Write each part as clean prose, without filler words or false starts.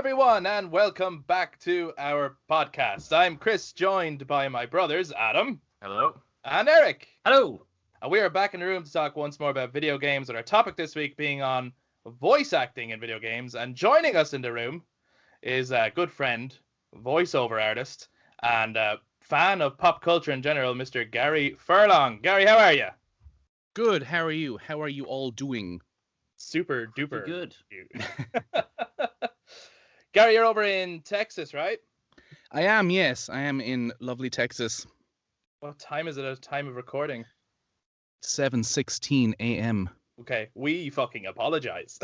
everyone, and welcome back to our podcast. I'm Chris, joined by my brothers, Adam. Hello. And Eric. Hello. And we are back in the room to talk once more about video games, and our topic this week being on voice acting in video games. And joining us in the room is a good friend, voiceover artist, and a fan of pop culture in general, Mr. Gary Furlong. Gary, how are you? Good. How are you? How are you all doing? Super duper good. Gary, you're over in Texas, right? I am, yes. I am in lovely Texas. What time is it at time of recording? 7:16 a.m. Okay, we fucking apologize.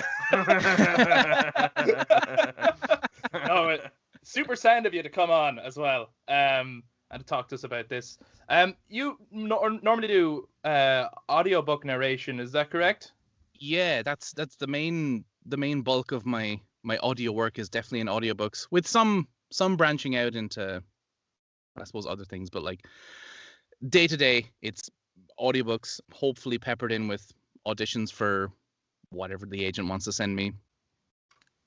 Super sound of you to come on as well, and to talk to us about this. You normally do audiobook narration, is that correct? Yeah, that's the main bulk of my audio work is definitely in audiobooks, with some branching out into, I suppose, other things, but like day to day it's audiobooks, hopefully peppered in with auditions for whatever the agent wants to send me.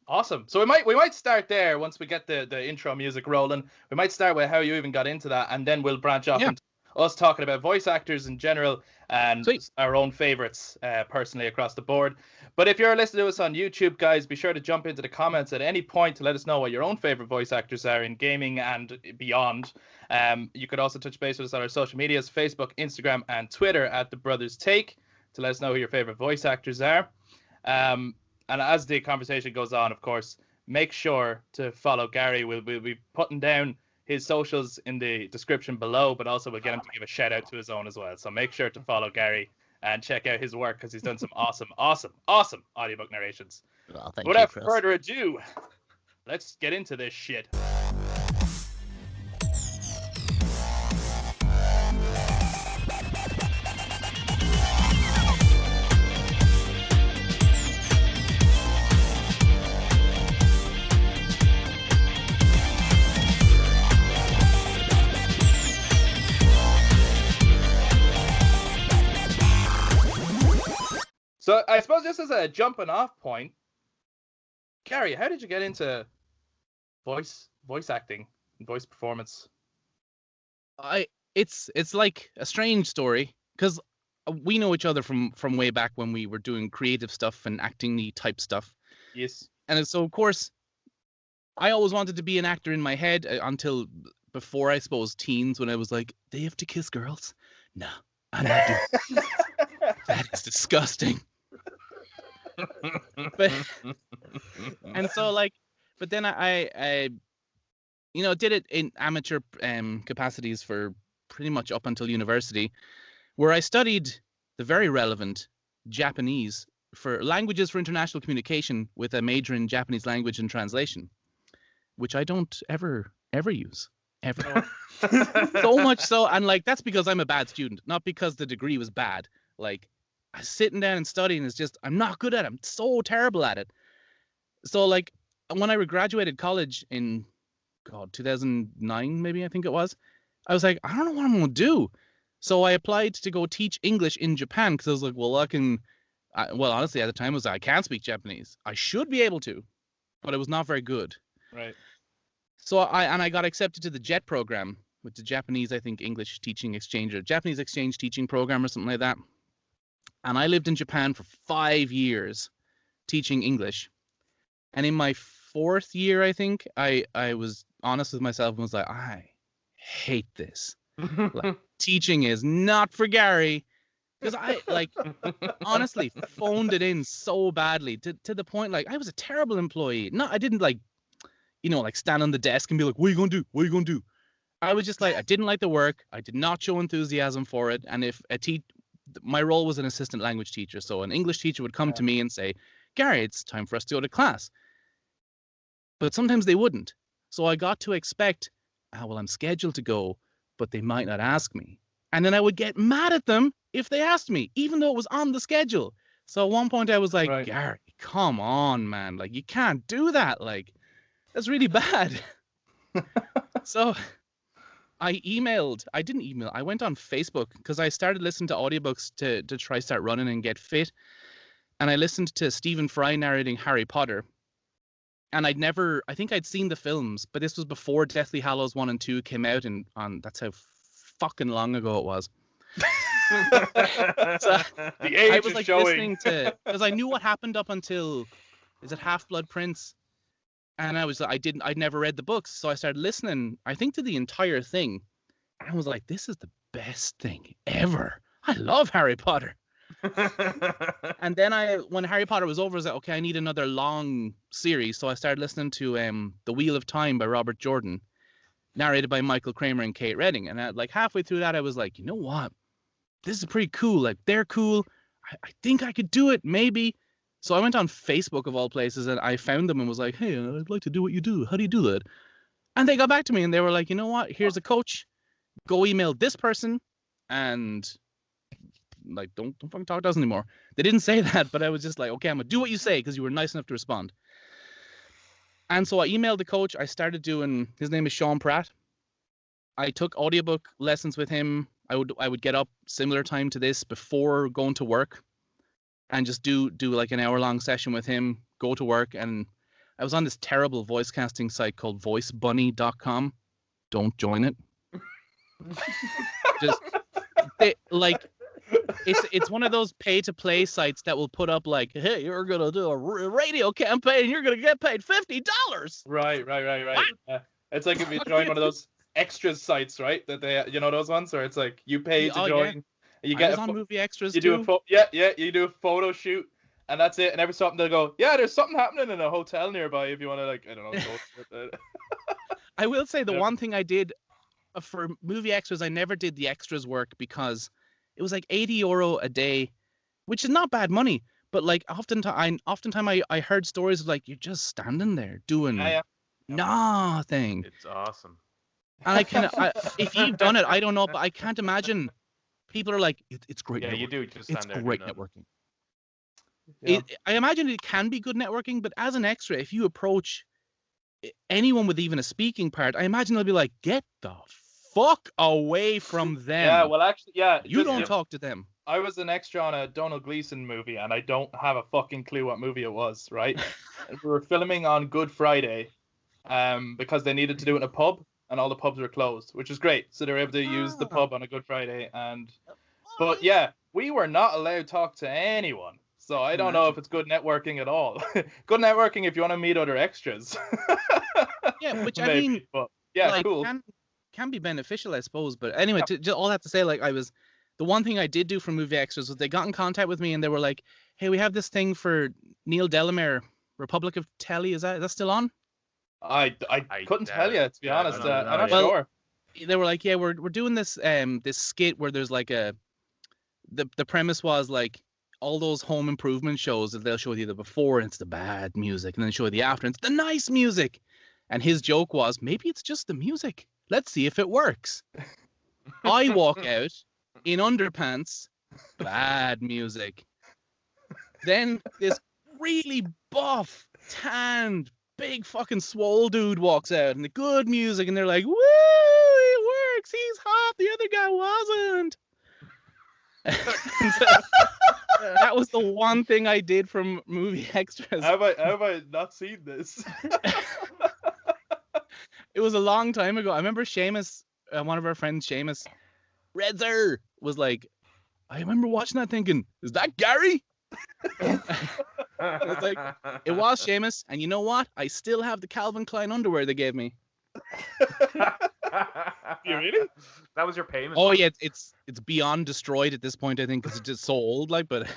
Awesome. So we might start there once we get the intro music rolling. We might start with how you even got into that, and then we'll branch off into us talking about voice actors in general and our own favorites personally across the board. But if you're listening to us on YouTube, guys, be sure to jump into the comments at any point to let us know what your own favorite voice actors are in gaming and beyond. You could also touch base with us on our social medias, Facebook, Instagram, and Twitter at The Brothers Take, to let us know who your favorite voice actors are. And as the conversation goes on, of course, make sure to follow Gary. We'll be putting down his socials in the description below, but also we'll get him to give a shout out to his own as well. So make sure to follow Gary and check out his work, because he's done some awesome audiobook narrations. Well, Without further ado, let's get into this shit. So I suppose just as a jumping off point, Gary, how did you get into voice acting and voice performance? It's like a strange story, because we know each other from way back when we were doing creative stuff and acting-y type stuff. Yes. And so, of course, I always wanted to be an actor in my head until before, I suppose, teens, when I was like, they have to kiss girls? No, I'm not doing that. Is disgusting. But then I did it in amateur capacities for pretty much up until university, where I studied the very relevant Japanese for languages for international communication, with a major in Japanese language and translation, which I don't ever use. Ever. So much so, and like that's because I'm a bad student, not because the degree was bad. Like, sitting down and studying is just, I'm not good at it. I'm so terrible at it. So like when I graduated college in 2009, maybe, I think it was, I was like, I don't know what I'm going to do. So I applied to go teach English in Japan, because I was like, well, honestly, at the time, I can't speak Japanese. I should be able to, but I was not very good. Right. So I got accepted to the JET program, with the Japanese, I think, English teaching exchange, or Japanese exchange teaching program, or something like that. And I lived in Japan for 5 years teaching English. And in my 4th year, I think, I was honest with myself and was like, I hate this. Like, teaching is not for Gary. Because I, like, honestly phoned it in so badly to the point, like, I was a terrible employee. No, I didn't, like, stand on the desk and be like, what are you going to do? What are you going to do? I was just like, I didn't like the work. I did not show enthusiasm for it. And if my role was an assistant language teacher, so an English teacher would come to me and say, Gary, it's time for us to go to class. But sometimes they wouldn't. So I got to expect, I'm scheduled to go, but they might not ask me. And then I would get mad at them if they asked me, even though it was on the schedule. So at one point I was like, right. Gary, come on, man. Like, you can't do that. Like, that's really bad. So I went on Facebook, because I started listening to audiobooks to try start running and get fit. And I listened to Stephen Fry narrating Harry Potter. And I think I'd seen the films, but this was before Deathly Hallows 1 and 2 came out, and that's how fucking long ago it was. So, the age I was is showing. listening to, because I knew what happened up until, is it Half-Blood Prince? And I'd never read the books, so I started listening, I think, to the entire thing. And I was like, this is the best thing ever. I love Harry Potter. And then when Harry Potter was over, I was like, okay, I need another long series. So I started listening to The Wheel of Time by Robert Jordan, narrated by Michael Kramer and Kate Redding. And like halfway through that, I was like, you know what? This is pretty cool. Like, they're cool. I think I could do it, maybe. So I went on Facebook, of all places, and I found them and was like, hey, I'd like to do what you do. How do you do that? And they got back to me, and they were like, you know what? Here's a coach. Go email this person, and like, don't fucking talk to us anymore. They didn't say that, but I was just like, okay, I'm gonna do what you say because you were nice enough to respond. And so I emailed the coach. I started doing, his name is Sean Pratt. I took audiobook lessons with him. I would get up similar time to this before going to work and just do like an hour-long session with him, go to work. And I was on this terrible voice casting site called voicebunny.com. Don't join it. It's one of those pay-to-play sites that will put up like, hey, you're going to do a radio campaign, you're going to get paid $50. Right. Yeah. It's like if you join one of those extras sites, right? That they, you know, those ones where it's like you pay to join. Yeah. You get on movie extras. You do you do a photo shoot, and that's it. And every so often they'll go, yeah, there's something happening in a hotel nearby if you want to, like, I don't know. Go I will say the one thing I did for movie extras, I never did the extras work because it was like €80 a day, which is not bad money. But like oftentimes I heard stories of like you're just standing there doing nothing. It's awesome. And if you've done it, I don't know, but I can't imagine. People are like, it's great. Yeah, you do just stand there. It's great networking. Yeah. I imagine it can be good networking, but as an extra, if you approach anyone with even a speaking part, I imagine they'll be like, get the fuck away from them. Yeah, well, actually, yeah. You don't talk to them. I was an extra on a Donald Gleason movie, and I don't have a fucking clue what movie it was, right? We were filming on Good Friday because they needed to do it in a pub, and all the pubs were closed, which is great. So they were able to use the pub on a Good Friday. But yeah, we were not allowed to talk to anyone. So I don't know if it's good networking at all. Good networking if you want to meet other extras. Yeah, which maybe, I mean, but yeah, like, cool. Can be beneficial, I suppose. But anyway, all that to say, like, the one thing I did do for movie extras was they got in contact with me and they were like, hey, we have this thing for Neil Delamere, Republic of Telly. Is that still on? I couldn't tell you, to be honest. I'm not sure. They were like, yeah, we're doing this this skit where there's like the premise was like all those home improvement shows that they'll show you the before and it's the bad music, and then show you the after and it's the nice music. And his joke was, maybe it's just the music. Let's see if it works. I walk out in underpants, bad music. Then this really buff, tanned, big fucking swole dude walks out and the good music, and they're like, woo, it works, he's hot, the other guy wasn't. That was the one thing I did from movie extras. Have I not seen this? It was a long time ago. I remember Seamus, one of our friends, Seamus Redzer, was like, I remember watching that thinking, is that Gary? It's like, it was Seamus, and you know what? I still have the Calvin Klein underwear they gave me. You really? That was your payment? Oh yeah, it's beyond destroyed at this point, I think, because it's just so old. Like, but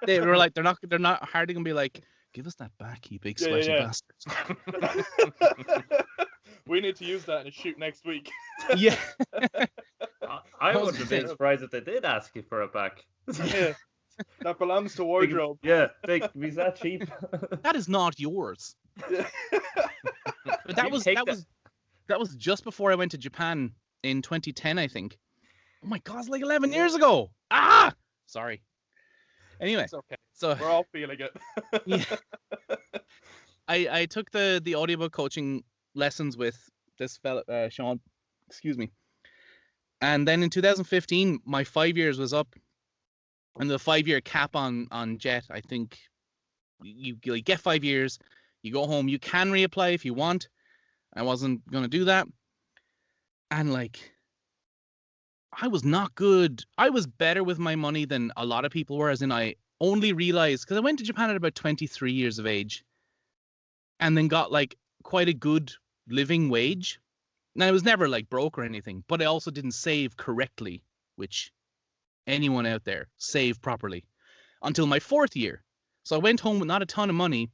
they were like, they're not hardly gonna be like, give us that back, you big sweaty bastards. We need to use that in a shoot next week. Yeah. I wouldn't have been surprised if they did ask you for it back. Yeah. That belongs to wardrobe. Was that cheap? That is not yours. But that was just before I went to Japan in 2010, I think. Oh my god, it's like 11 years ago. Sorry. Anyway, it's okay. So we're all feeling it. Yeah. I took the audiobook coaching lessons with this fella, Sean. Excuse me. And then in 2015, my 5 years was up, and the 5-year cap on Jet, I think you get 5 years, You go home. You can reapply if you want. I wasn't going to do that. And like, I was not good. I was better with my money than a lot of people were, as in I only realized, because I went to Japan at about 23 years of age and then got like quite a good living wage. Now, I was never like broke or anything, but I also didn't save correctly, which anyone out there, save properly, until my 4th year. So I went home with not a ton of money,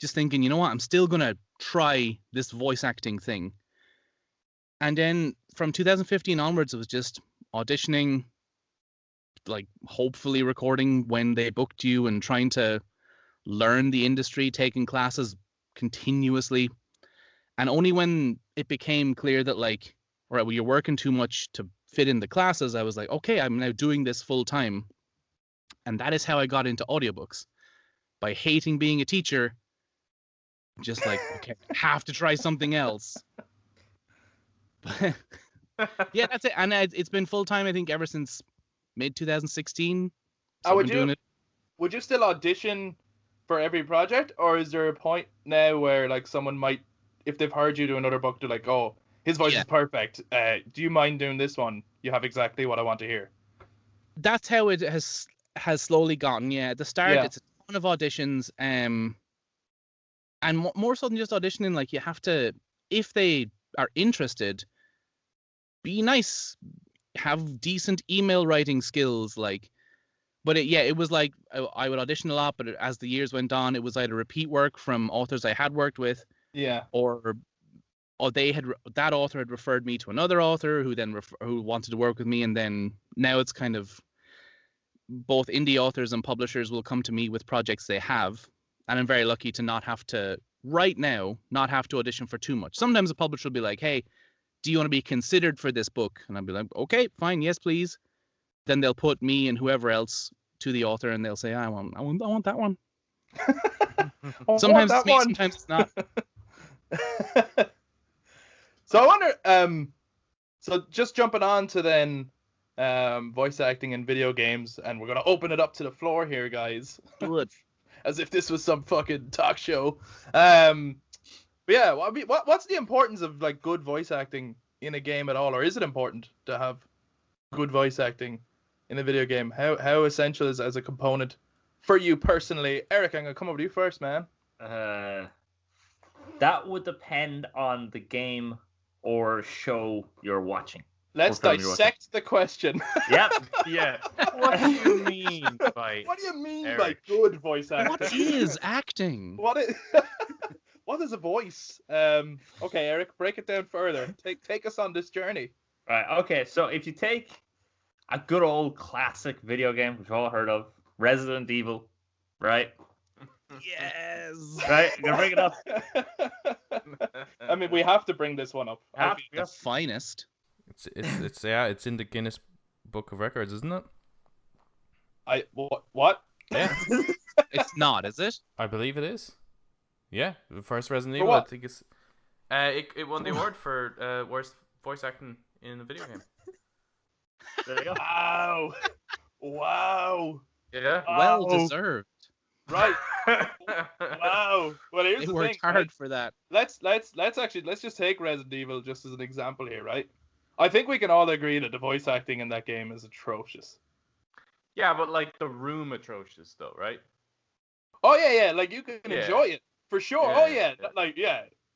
just thinking, you know what, I'm still going to try this voice acting thing. And then from 2015 onwards, it was just auditioning, like hopefully recording when they booked you and trying to learn the industry, taking classes continuously. And only when it became clear that like, all right, well, you're working too much to fit in the classes, I was like, okay, I'm now doing this full time. And that is how I got into audiobooks. By hating being a teacher, just like, okay, I have to try something else. Yeah, that's it. And it's been full time, I think, ever since mid 2016. So would you still audition for every project, or is there a point now where like someone might, if they've heard you do another book, they're like, oh, his voice is perfect. Do you mind doing this one? You have exactly what I want to hear. That's how it has slowly gotten. Yeah, at the start, it's a ton of auditions, and more so than just auditioning. Like, you have to, if they are interested, be nice, have decent email writing skills, like. But it was like I would audition a lot, but as the years went on, it was either repeat work from authors I had worked with, or that author had referred me to another author who then who wanted to work with me, and then now it's kind of both indie authors and publishers will come to me with projects they have, and I'm very lucky to not have to audition for too much. Sometimes a publisher will be like, hey, do you want to be considered for this book? And I'll be like, okay, fine, yes, please. Then they'll put me and whoever else to the author, and they'll say, I want that one. Sometimes it's me, sometimes it's not. So I wonder, so just jumping on to then voice acting in video games, and we're gonna open it up to the floor here, guys. Good. As if this was some fucking talk show. But yeah, what's the importance of like good voice acting in a game at all, or is it important to have good voice acting in a video game? How essential is as a component for you personally? Eric, I'm gonna come over to you first, man. That would depend on the game or show you're watching. Let's dissect the question. Yep. Yeah. What do you mean by? What do you mean Eric? by good voice acting? What is acting? What is a voice? Okay, Eric, break it down further. Take us on this journey. Right. Okay. So if you take a good old classic video game, which we've all heard of, Resident Evil, right? Yes. Right. I'm gonna bring it up. I mean, we have to bring this one up. The finest. It's in the Guinness Book of Records, isn't it? What? Yeah. It's not, is it? I believe it is. Yeah, the first Resident Evil. I think it's. It won the award for worst voice acting in a video game. There you go. Wow. Yeah. Well deserved. Right. Wow. Well, here's the thing. Worked hard for that. Let's just take Resident Evil just as an example here, right? I think we can all agree that the voice acting in that game is atrocious. Yeah, but like the room atrocious though, right? Oh yeah. Like you can enjoy it for sure. Yeah, Like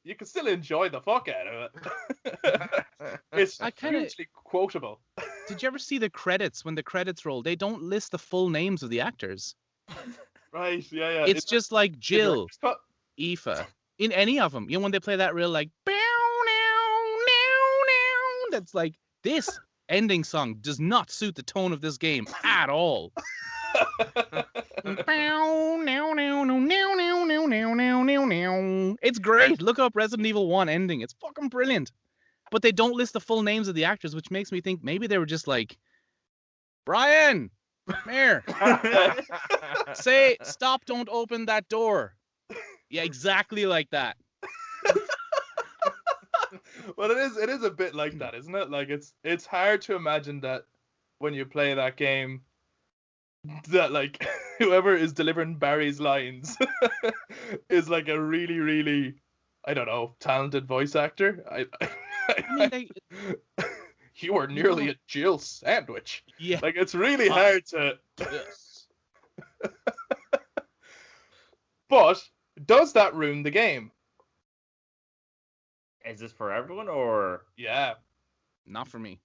you can still enjoy the fuck out of it. It's hugely quotable. Did you ever see the credits? When the credits roll, they don't list the full names of the actors. Right, yeah. It's just like Jill, Aoife, in any of them. You know, when they play that real like, that's like, this ending song does not suit the tone of this game at all. It's great. Look up Resident Evil 1 ending. It's fucking brilliant. But they don't list the full names of the actors, which makes me think maybe they were just like, Brian, come here. Say, stop, don't open that door. Yeah, exactly like that. Well, it is a bit like that, isn't it? Like it's hard to imagine that when you play that game, that like whoever is delivering Barry's lines is like a really, really, I don't know, talented voice actor. You are nearly a Jill sandwich. Yeah. Like, it's really hard to. Yes. But does that ruin the game? Is this for everyone or? Yeah. Not for me.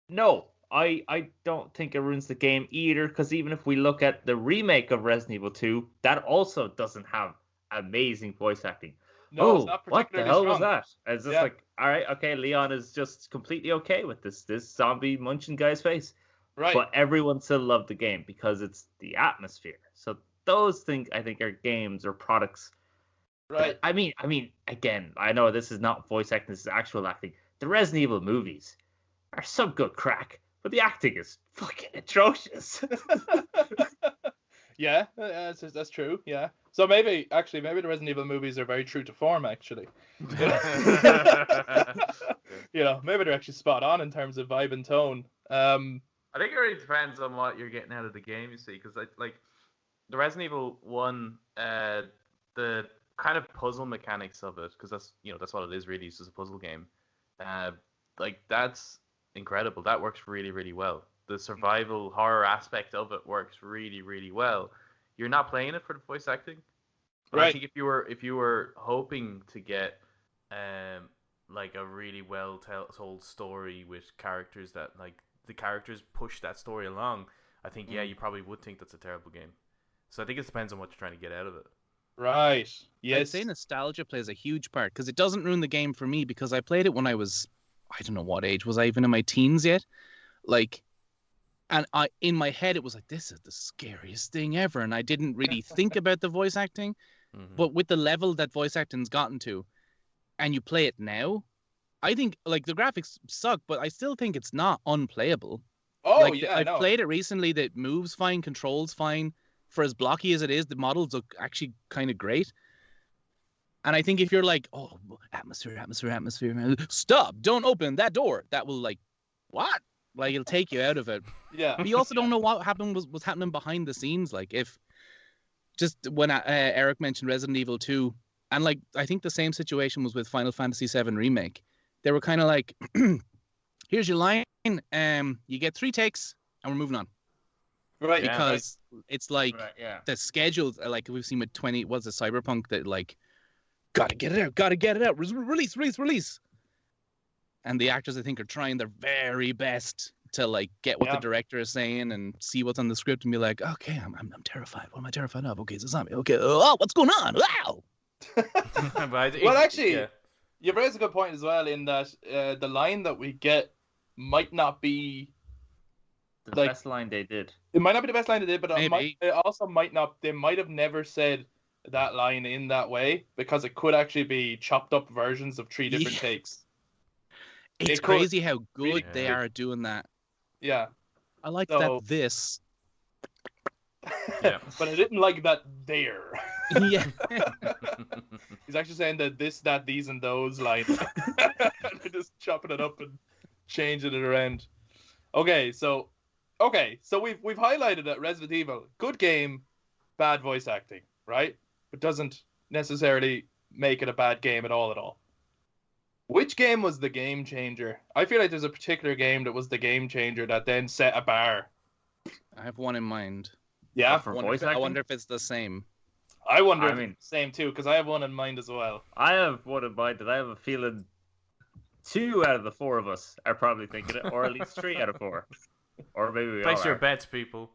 No, I don't think it ruins the game either, because even if we look at the remake of Resident Evil 2, that also doesn't have amazing voice acting. No, it's not what the particularly hell was strong. that? It's just like, all right, okay, Leon is just completely okay with this zombie munching guy's face. Right. But everyone still loved the game because it's the atmosphere. So those things, I think, are games or products. Right. I mean, again, I know this is not voice acting, this is actual acting. The Resident Evil movies are some good crack, but the acting is fucking atrocious. Yeah, that's true. Yeah. So maybe the Resident Evil movies are very true to form, actually. You know, maybe they're actually spot on in terms of vibe and tone. I think it really depends on what you're getting out of the game, you see, because like the Resident Evil 1, the kind of puzzle mechanics of it, because that's what it is really, it's just a puzzle game. Like, that's incredible. That works really, really well. The survival horror aspect of it works really, really well. You're not playing it for the voice acting. But Right. I think if you were hoping to get like a really well told story with characters that, like, the characters push that story along, I think you probably would think that's a terrible game. So I think it depends on what you're trying to get out of it. Right. Yes. I'd say nostalgia plays a huge part, because it doesn't ruin the game for me, because I played it when I was, I don't know what age, was I even in my teens yet? Like, and in my head it was like, this is the scariest thing ever, and I didn't really think about the voice acting. Mm-hmm. But with the level that voice acting's gotten to, and you play it now, I think, like, the graphics suck, but I still think it's not unplayable. Oh, like, yeah, I've no. played it recently. That moves fine, controls fine. For as blocky as it is, the models look actually kind of great. And I think if you're like, oh, atmosphere, stop, don't open that door, that will, like, what? Like, it'll take you out of it. Yeah. But you also don't know what happened was happening behind the scenes. Like, if just when Eric mentioned Resident Evil 2, and, like, I think the same situation was with Final Fantasy VII Remake. They were kind of like, here's your line, you get 3 takes, and we're moving on. Right. Because it's like the schedules, like we've seen with Cyberpunk, that, like, gotta get it out, release. And the actors, I think, are trying their very best to, like, get what the director is saying and see what's on the script and be like, okay, I'm terrified. What am I terrified of? Okay, it's a zombie. Okay, oh, what's going on? Wow. Well, actually, you've raised a good point as well, in that the line that we get might not be the best line they did. It might not be the best line they did, but Maybe. it also might not. They might have never said that line in that way, because it could actually be chopped up versions of 3 different takes. It's crazy how good they are at doing that. Yeah. I like that this. Yeah. But I didn't like that there. Yeah. He's actually saying that this, that, these, and those lines. They're just chopping it up and changing it around. Okay, so we've highlighted that Resident Evil, good game, bad voice acting, right? But doesn't necessarily make it a bad game at all. Which game was the game changer? I feel like there's a particular game that was the game changer that then set a bar. I have one in mind. Yeah? For voice acting? I wonder if it's the same. I wonder if it's the same too, because I have one in mind as well. I have one in mind that I have a feeling 2 out of the 4 of us are probably thinking it, or at least 3 out of 4. Or maybe we Place all your are. bets, people.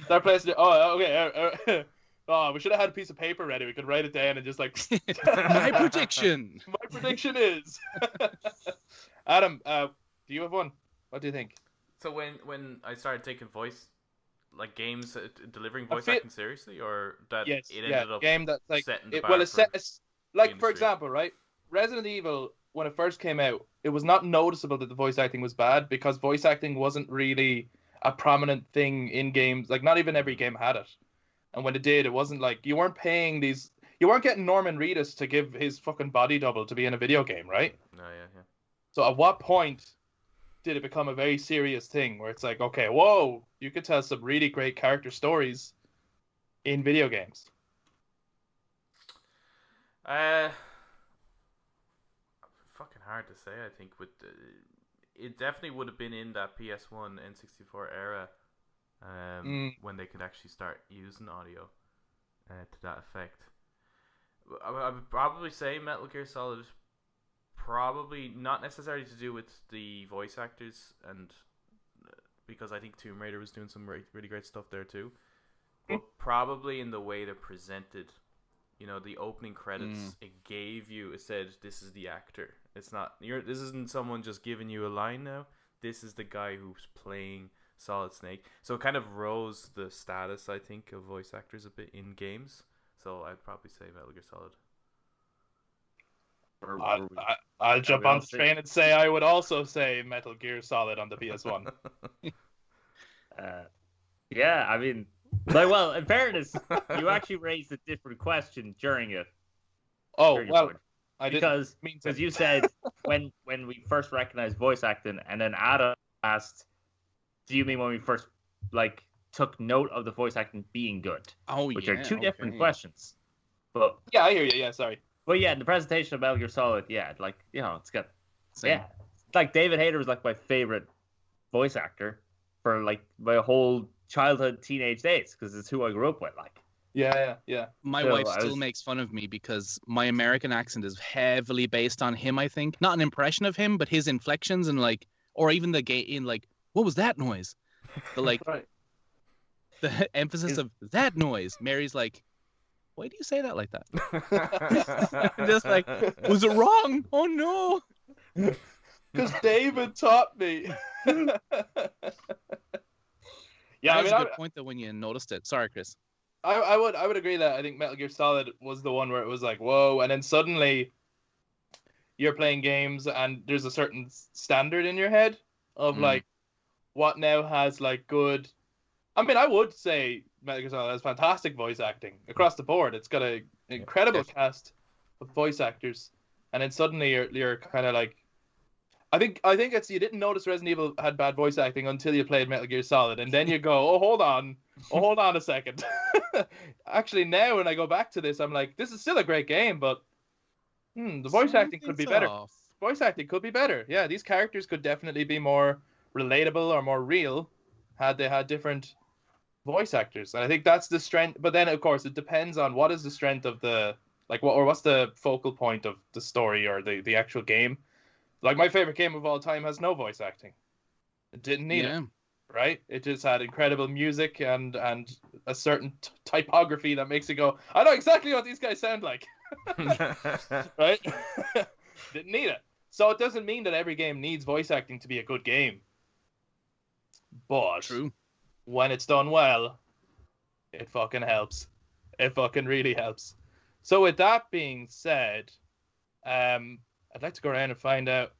Start placing it. Oh, okay. Oh, we should have had a piece of paper ready. We could write it down and just, like... My prediction. My prediction is... Adam, do you have one? What do you think? So when I started taking voice, like, games delivering voice acting seriously, or that it ended up game that's like setting the it, bar well, it's for set, like, for industry. example, right? Resident Evil, when it first came out, it was not noticeable that the voice acting was bad, because voice acting wasn't really a prominent thing in games. Like, not even every game had it. And when it did, it wasn't like you weren't getting Norman Reedus to give his fucking body double to be in a video game, right? No, yeah. So at what point did it become a very serious thing where it's like, okay, whoa, you could tell some really great character stories in video games? Fucking hard to say. I think with it definitely would have been in that PS1 N64 era, when they could actually start using audio to that effect. I would probably say Metal Gear Solid, probably not necessarily to do with the voice actors, and because I think Tomb Raider was doing some really great stuff there too, but probably in the way they're presented. You know, the opening credits, it said, this is the actor. It's not, this isn't someone just giving you a line now. This is the guy who's playing Solid Snake. So it kind of rose the status, I think, of voice actors a bit in games. So I'd probably say Metal Gear Solid. I'll jump on the train and say I would also say Metal Gear Solid on the PS1. Yeah, I mean, like, well, in fairness, you actually raised a different question during it. Oh, well, because you said when we first recognized voice acting, and then Adam asked, "Do you mean when we first took note of the voice acting being good?" Which are two different questions. But yeah, I hear you. Yeah, sorry. But yeah, in the presentation of Metal Gear Solid, it's got like David Hayter was like my favorite voice actor for like my whole childhood, teenage days, because it's who I grew up with. Like, yeah. My wife still makes fun of me because my American accent is heavily based on him. I think not an impression of him, but his inflections and or even what was that noise? The right. The emphasis of that noise. Mary's like, why do you say that like that? Just like, was it wrong? Oh no. Because David taught me. Yeah, that was a good point though when you noticed it. Sorry, Chris. I would agree that I think Metal Gear Solid was the one where it was like, whoa, and then suddenly you're playing games and there's a certain standard in your head of like what now has like good. I mean, I would say Metal Gear Solid has fantastic voice acting across the board. It's got an incredible cast of voice actors, and then suddenly you're kind of like. I think it's you didn't notice Resident Evil had bad voice acting until you played Metal Gear Solid, and then you go, oh hold on a second. Actually, now when I go back to this, I'm like, this is still a great game, but the voice acting could be better. Voice acting could be better. Yeah, these characters could definitely be more relatable or more real had they had different voice actors, and I think that's the strength. But then, of course, it depends on what is the strength of the what's the focal point of the story or the actual game. Like, my favorite game of all time has no voice acting. It didn't need it, right? It just had incredible music and a certain typography that makes it go, I know exactly what these guys sound like. Right? Didn't need it. So it doesn't mean that every game needs voice acting to be a good game. But when it's done well, it fucking helps. It fucking really helps. So with that being said, I'd like to go around and find out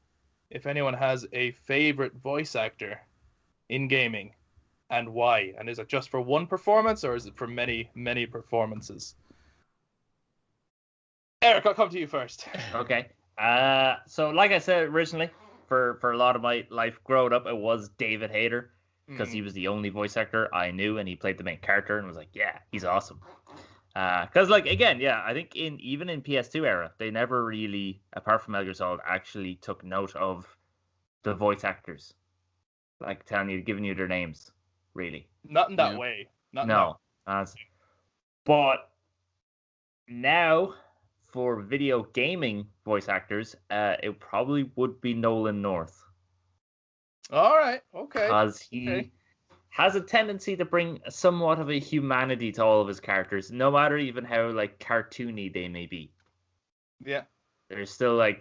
if anyone has a favorite voice actor in gaming and why. And is it just for one performance or is it for many, many performances? Eric, I'll come to you first. Okay. So like I said originally, for a lot of my life growing up, it was David Hayter because he was the only voice actor I knew, and he played the main character and was like, yeah, he's awesome. Because I think even in PS2 era, they never really, apart from Metal Gear Solid, actually took note of the voice actors, like giving you their names, really. Not in that way. But now for video gaming voice actors, it probably would be Nolan North. All right. Okay. Because he has a tendency to bring somewhat of a humanity to all of his characters, no matter even how cartoony they may be. Yeah. There's still I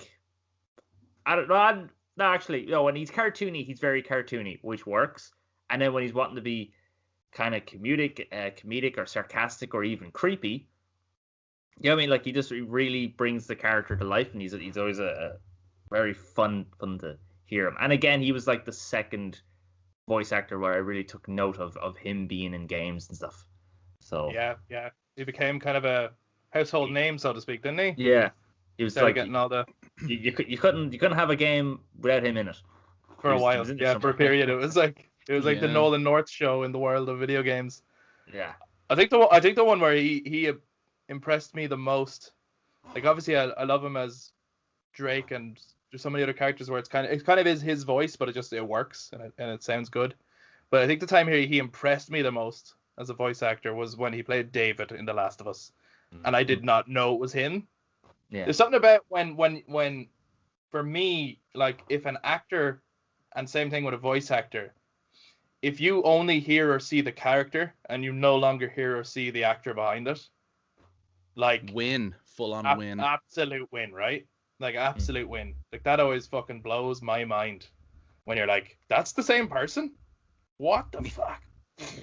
don't know. No, actually, when he's cartoony, he's very cartoony, which works. And then when he's wanting to be kind of comedic or sarcastic or even creepy, he just really brings the character to life, and he's always a very fun to hear him. And again, he was the second voice actor where I really took note of him being in games and stuff. So yeah, he became kind of a household name, so to speak, didn't he? Yeah, he was getting all the. You couldn't have a game without him in it. For a while, yeah, for a period, it was like the Nolan North show in the world of video games. Yeah, I think the one where he impressed me the most. Like obviously, I love him as Drake, and there's so many other characters where it kind of is his voice, but it works and it sounds good. But I think the time here he impressed me the most as a voice actor was when he played David in The Last of Us, and I did not know it was him. yeah. There's something about when for me, like if an actor, and same thing with a voice actor, if you only hear or see the character and you no longer hear or see the actor behind it, like full on win, absolute win, right? Like absolute win. Like that always fucking blows my mind when you're like, that's the same person? What the fuck?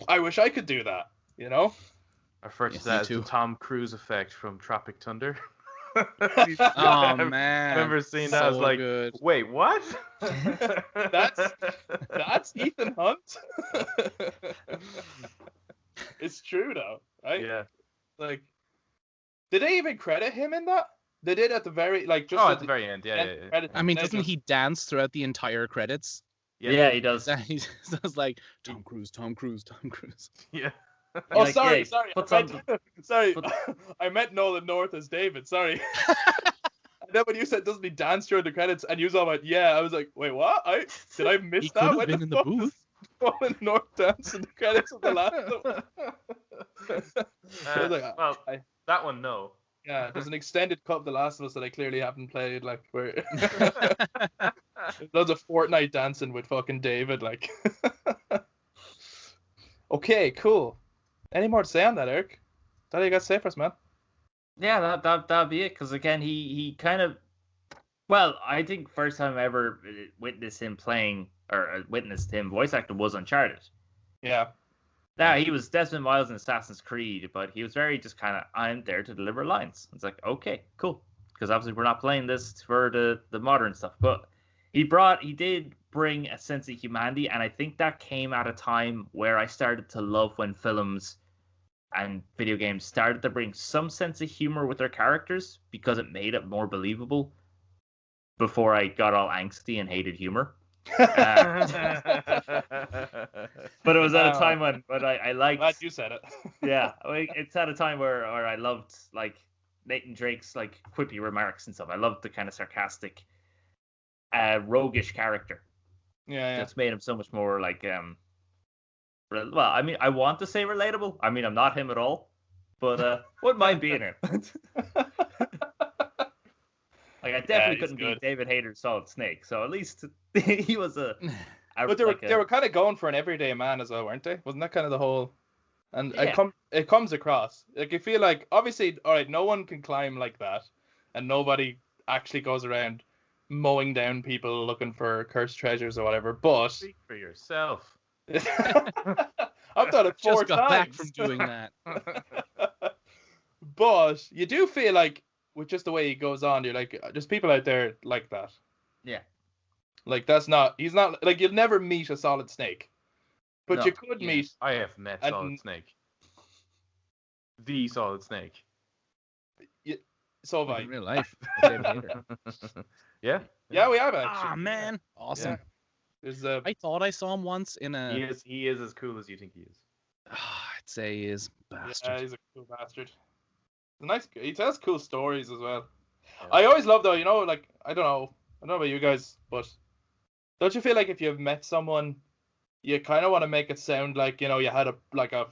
I wish I could do that, you know? I refer to that as the Tom Cruise effect from Tropic Thunder. Oh man! Remember seeing that? I was like, good. Wait, what? that's Ethan Hunt. It's true though, right? Yeah. Like, did they even credit him in that? They did at the very at the very end. Yeah. I mean, doesn't he dance throughout the entire credits? Yeah, he does. He sounds like Tom Cruise. Yeah. Oh, like, sorry. Sorry. I meant Nolan North as David. Sorry. And then when you said, doesn't he dance during the credits, and you all went, yeah, I was like, wait, what? Did I miss that? He could have been in the booth. Nolan North dance in the credits of The Last of Us. That one, no. Yeah, there's an extended cut of The Last of Us that I clearly haven't played. Like, where loads of Fortnite dancing with fucking David. Like, okay, cool. Any more to say on that, Eric? That you got to say for us, man? Yeah, that'd be it. Because again, he kind of, well, I think first time I ever witnessed him voice acting was Uncharted. Yeah. Now, he was Desmond Miles in Assassin's Creed, but he was very just kind of, I'm there to deliver lines. It's like, okay, cool. Because obviously we're not playing this for the modern stuff. But he did bring a sense of humanity, and I think that came at a time where I started to love when films and video games started to bring some sense of humor with their characters, because it made it more believable before I got all angsty and hated humor. But it was at a time when I liked. Glad you said it. Yeah, it's at a time where I loved like Nathan Drake's like quippy remarks and stuff. I loved the kind of sarcastic, roguish character. Yeah. That's made him so much more like well, I mean, I want to say relatable. I mean, I'm not him at all, but wouldn't mind being him. Like, I definitely couldn't beat David Hayter's Solid Snake, so at least he was a. But they were kind of going for an everyday man as well, weren't they? Wasn't that kind of the whole? And it comes across. Like, you feel like, obviously, all right, no one can climb like that, and nobody actually goes around mowing down people looking for cursed treasures or whatever. But speak for yourself. I've done it 4 Just got times back from doing that. But you do feel like, with just the way he goes on, you're like, there's people out there like that. Yeah. Like, he's not, like, you'll never meet a Solid Snake. But you could meet. I have met Solid Snake. The Solid Snake. So have I. In real life. Yeah. Yeah, we have actually. Ah, man. Awesome. Yeah. I thought I saw him once in a. He is as cool as you think he is. I'd say he is. Bastard. Yeah, he's a cool bastard. He tells cool stories as well. Yeah. I always love, though, you know, like, I don't know about you guys, but don't you feel like if you've met someone, you kind of want to make it sound like, you know, you had a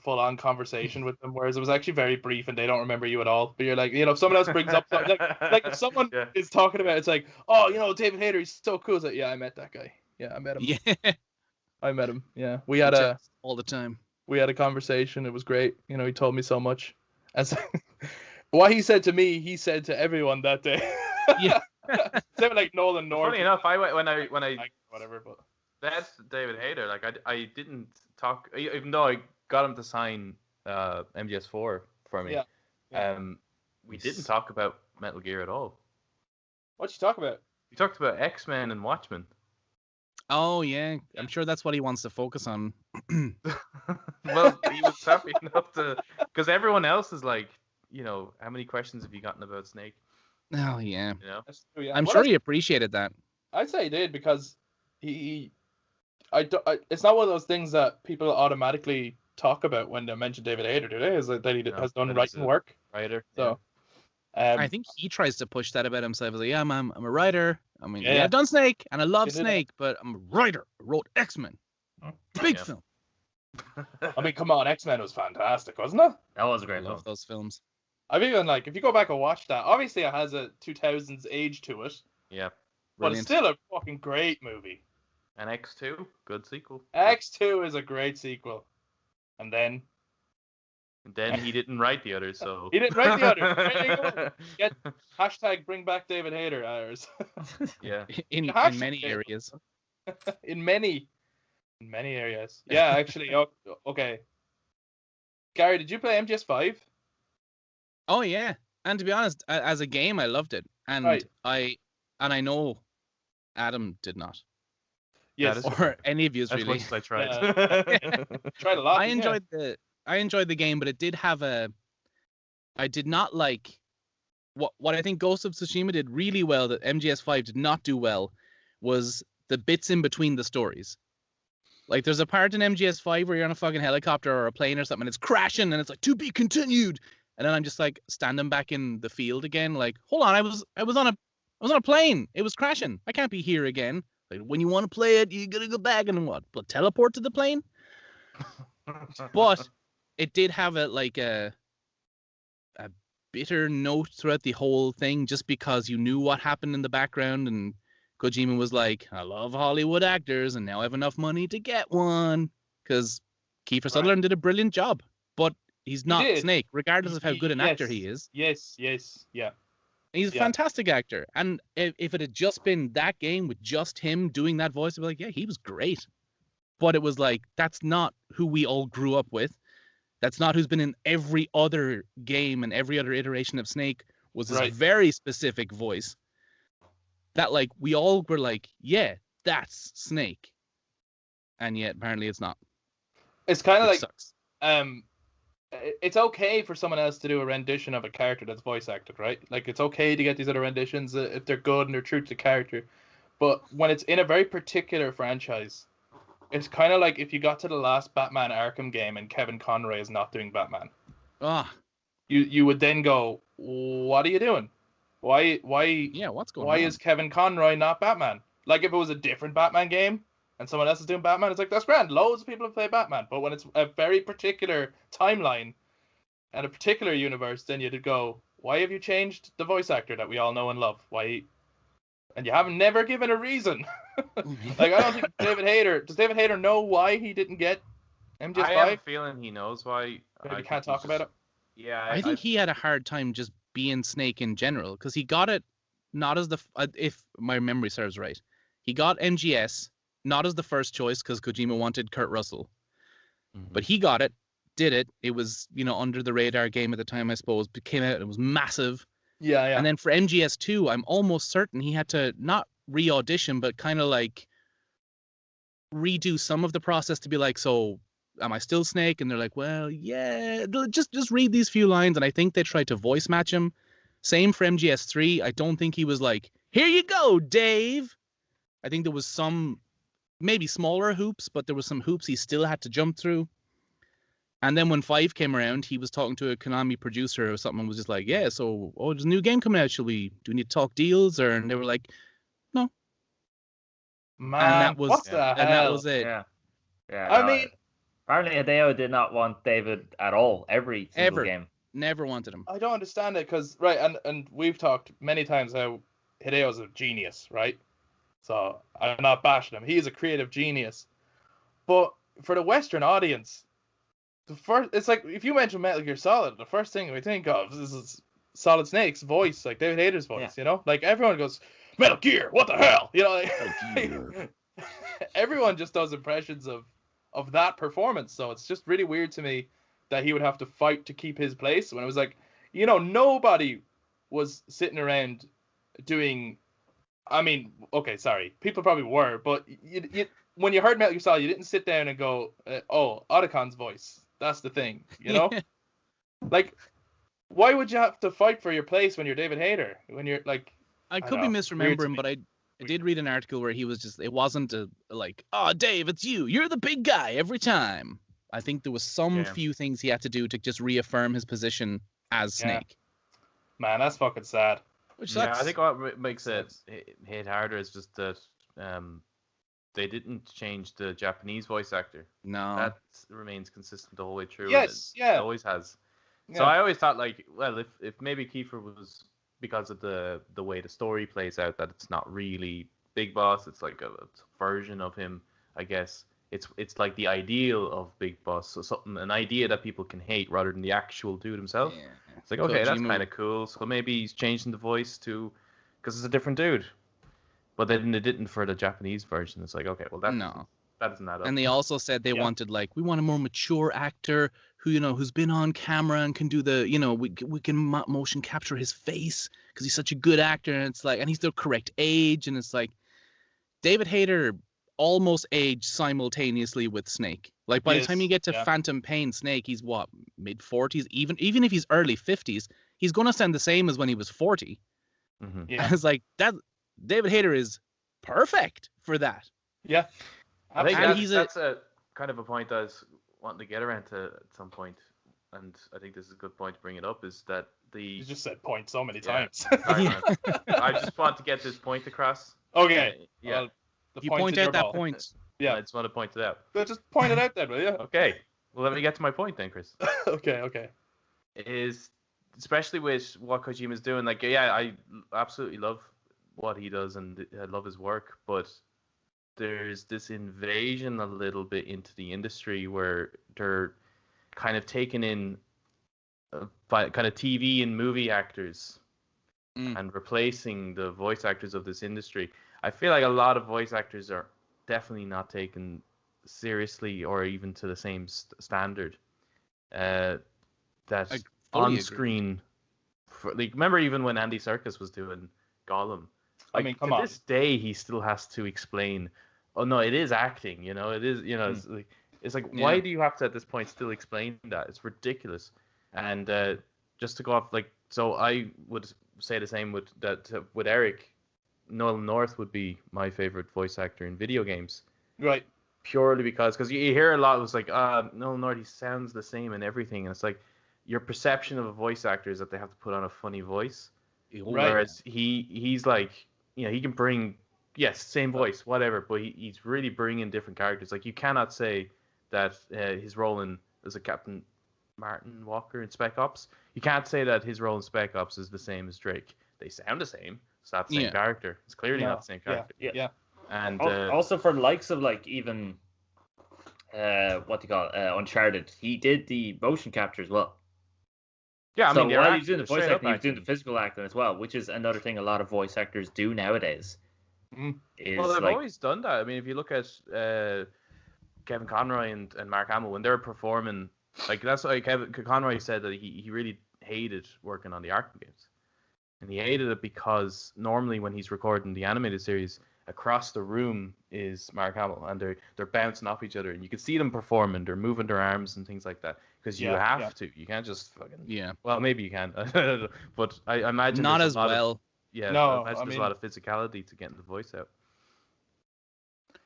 full-on conversation with them, whereas it was actually very brief and they don't remember you at all. But you're like, you know, if someone else brings up something, like if someone is talking about it, it's like, oh, you know, David Hayter, he's so cool. It's like, yeah, I met that guy. Yeah, I met him. Yeah. I met him. Yeah. We had all the time. We had a conversation. It was great. You know, he told me so much. And so, what he said to me, he said to everyone that day. Yeah. Except like Nolan North. Funny enough, when I whatever, but that's David Hayter. Like, I didn't talk, even though I got him to sign MGS4 for me. Yeah. We didn't talk about Metal Gear at all. What'd you talk about? We talked about X-Men and Watchmen. Oh yeah, I'm sure that's what he wants to focus on. Well, he was happy enough to, because everyone else is like, you know, how many questions have you gotten about Snake? Oh yeah. You know? That's true, yeah. I'm sure he appreciated that. I'd say he did, because it's not one of those things that people automatically talk about when they mention David Hayter, do they? Is that he has done writing work. Writer. So, I think he tries to push that about himself. He's like, yeah, I'm a writer. I mean, I've done Snake, and I love Snake, but I'm a writer. I wrote X-Men. Big film. I mean, come on, X-Men was fantastic, wasn't it? That was a great film. I love those films. I've even, like, if you go back and watch that, obviously it has a 2000s age to it. Yeah. But it's still a fucking great movie. And X2, good sequel. X2 is a great sequel. And then he didn't write the others, so... He didn't write the others. Get hashtag bring back David Hayter hours. Yeah. In many areas. In many areas. Yeah, actually, okay. Gary, did you play MGS5? Oh, yeah. And to be honest, as a game, I loved it. And I know Adam did not. Yes. Or any of you really. As much as I tried. Yeah. Tried a lot. I enjoyed the game, but it did have I did not like what I think Ghost of Tsushima did really well that MGS5 did not do well was the bits in between the stories. Like there's a part in MGS5 where you're on a fucking helicopter or a plane or something and it's crashing and it's like to be continued. And then I'm just like standing back in the field again, like, hold on, I was on a plane. It was crashing. I can't be here again. Like when you want to play it, you gotta go back and what? Teleport to the plane? But it did have a bitter note throughout the whole thing, just because you knew what happened in the background, and Kojima was like, I love Hollywood actors, and now I have enough money to get one. Because Kiefer Sutherland did a brilliant job, but he's not Snake, regardless of how good an actor he is. Yes, yeah. He's a fantastic actor. And if it had just been that game with just him doing that voice, I'd be like, yeah, he was great. But it was like, that's not who we all grew up with. That's not who's been in every other game and every other iteration of Snake was this very specific voice. That like, we all were like, yeah, that's Snake. And yet, apparently it's not. It's kind of like, sucks. It's okay for someone else to do a rendition of a character that's voice acted, right? Like, it's okay to get these other renditions if they're good and they're true to the character. But when it's in a very particular franchise, it's kind of like if you got to the last Batman Arkham game and Kevin Conroy is not doing Batman. You would then go, what are you doing? Why? Yeah, what's going on? Why is Kevin Conroy not Batman? Like, if it was a different Batman game and someone else is doing Batman, it's like, that's grand. Loads of people have played Batman. But when it's a very particular timeline and a particular universe, then you'd go, why have you changed the voice actor that we all know and love? Why? And you haven't never given a reason. Like, I don't think does David Hayter know why he didn't get MGS5? I have a feeling he knows why. He can't talk about it. Yeah. I think he had a hard time just being Snake in general, because he got it not as if my memory serves right, he got MGS not as the first choice because Kojima wanted Kurt Russell, but he got it, did it. It was under the radar game at the time, I suppose. It came out, it was massive. Yeah. And then for MGS2, I'm almost certain he had to not re-audition, but kind of like redo some of the process to be like, so am I still Snake? And they're like, well, yeah, just read these few lines. And I think they tried to voice match him. Same for MGS3. I don't think he was like, here you go, Dave. I think there was some maybe smaller hoops, but there was some hoops he still had to jump through. And then when 5 came around, he was talking to a Konami producer or something and was just like, yeah, so, there's a new game coming out. Do we need to talk deals? And they were like, no. Man, and that was, what the hell? And that was it. Yeah. I mean, apparently Hideo did not want David at all, every single game. Never wanted him. I don't understand it because, and we've talked many times how Hideo's a genius, right? So I'm not bashing him. He is a creative genius. But for the Western audience, it's like if you mention Metal Gear Solid, the first thing we think of is Solid Snake's voice, like David Hayter's voice, Like everyone goes, Metal Gear, what the hell? Like, everyone just does impressions of that performance. So it's just really weird to me that he would have to fight to keep his place when it was like, nobody was sitting around doing. I mean, okay, sorry, people probably were, but you when you heard Metal Gear Solid, you didn't sit down and go, Otacon's voice. That's the thing, Like, why would you have to fight for your place when you're David Hayter? When you're like, I could be misremembering, but I did read an article where he was just, it wasn't like, oh, Dave, it's you. You're the big guy every time. I think there was some few things he had to do to just reaffirm his position as Snake. Man, that's fucking sad. Which sucks. I think what makes it hit harder is just that they didn't change the Japanese voice actor. No. That remains consistent the whole way through. Yes, It always has. Yeah. So I always thought, like, well, if maybe Kiefer was, because of the way the story plays out, that it's not really Big Boss, it's like a version of him, I guess. It's like the ideal of Big Boss, so an idea that people can hate rather than the actual dude himself. Yeah. It's like, okay, that's kind of cool. So maybe he's changing the voice to, because it's a different dude. But then they didn't for the Japanese version. It's like, okay, well, that doesn't add up. And they also said they wanted, like, we want a more mature actor who, who's been on camera and can do the, we can motion capture his face because he's such a good actor. And it's like, and he's the correct age. And it's like, David Hayter almost aged simultaneously with Snake. Like, by the time you get to Phantom Pain, Snake, he's what, mid-40s? Even if he's early 50s, he's going to sound the same as when he was 40. Mm-hmm. Yeah. It's like, that David Hayter is perfect for that. Yeah. I think that's a kind of a point I was wanting to get around to at some point, and I think this is a good point to bring it up, is that You just said point so many times. Sorry, I just want to get this point across. Okay. Yeah. Well, you point out that point. Yeah. I just want to point it out. But just point it out then, will you? Okay. Well, let me get to my point then, Chris. Okay. Is, especially with what Kojima's doing, like, I absolutely love what he does and I love his work, but there's this invasion a little bit into the industry where they're kind of taking in kind of TV and movie actors and replacing the voice actors of this industry. I feel like a lot of voice actors are definitely not taken seriously or even to the same standard that on screen. Like, remember even when Andy Serkis was doing Gollum? Like, I mean, to this day, he still has to explain, oh, no, it is acting, it is, it's like, why do you have to, at this point, still explain that? It's ridiculous. And just to go off, like, so I would say the same with Eric. Nolan North would be my favorite voice actor in video games. Right. Purely because you hear a lot, it was like, Nolan North, he sounds the same and everything. And it's like, your perception of a voice actor is that they have to put on a funny voice. Right. Whereas he's like, he can bring, same voice, whatever, but he's really bringing different characters. Like, you cannot say that his role as a Captain Martin Walker in Spec Ops, you can't say that his role in Spec Ops is the same as Drake. They sound the same. It's not the same character. It's clearly not the same character. Yeah. And also for the likes of, like, even Uncharted, he did the motion capture as well. Yeah, I mean, so while he's doing the voice acting, he's doing the physical acting as well, which is another thing a lot of voice actors do nowadays. Well, they've always done that. I mean, if you look at Kevin Conroy and Mark Hamill, when they're performing, like, that's why Kevin Conroy said that he really hated working on the Arkham games. And he hated it because normally when he's recording the animated series, across the room is Mark Hamill, and they're bouncing off each other, and you can see them performing, they're moving their arms and things like that, because you have to. You can't just fucking... Well, maybe you can, but I imagine... Not as well. There's a lot of physicality to getting the voice out.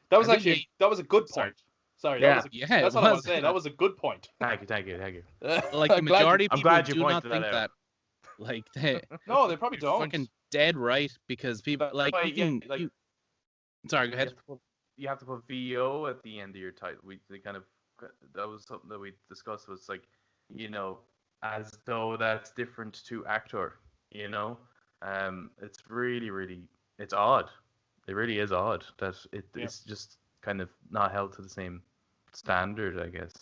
That was a good point. Sorry, that's what I was saying. That was a good point. Thank you. Like, the majority of people do not think that. Like, no, they probably don't. Fucking dead right, because people, like, sorry, go ahead. You have to put VO at the end of your title. That was something that we discussed, was like, as though that's different to actor, it's really, really, it's odd. It really is odd that it's just kind of not held to the same standard, I guess.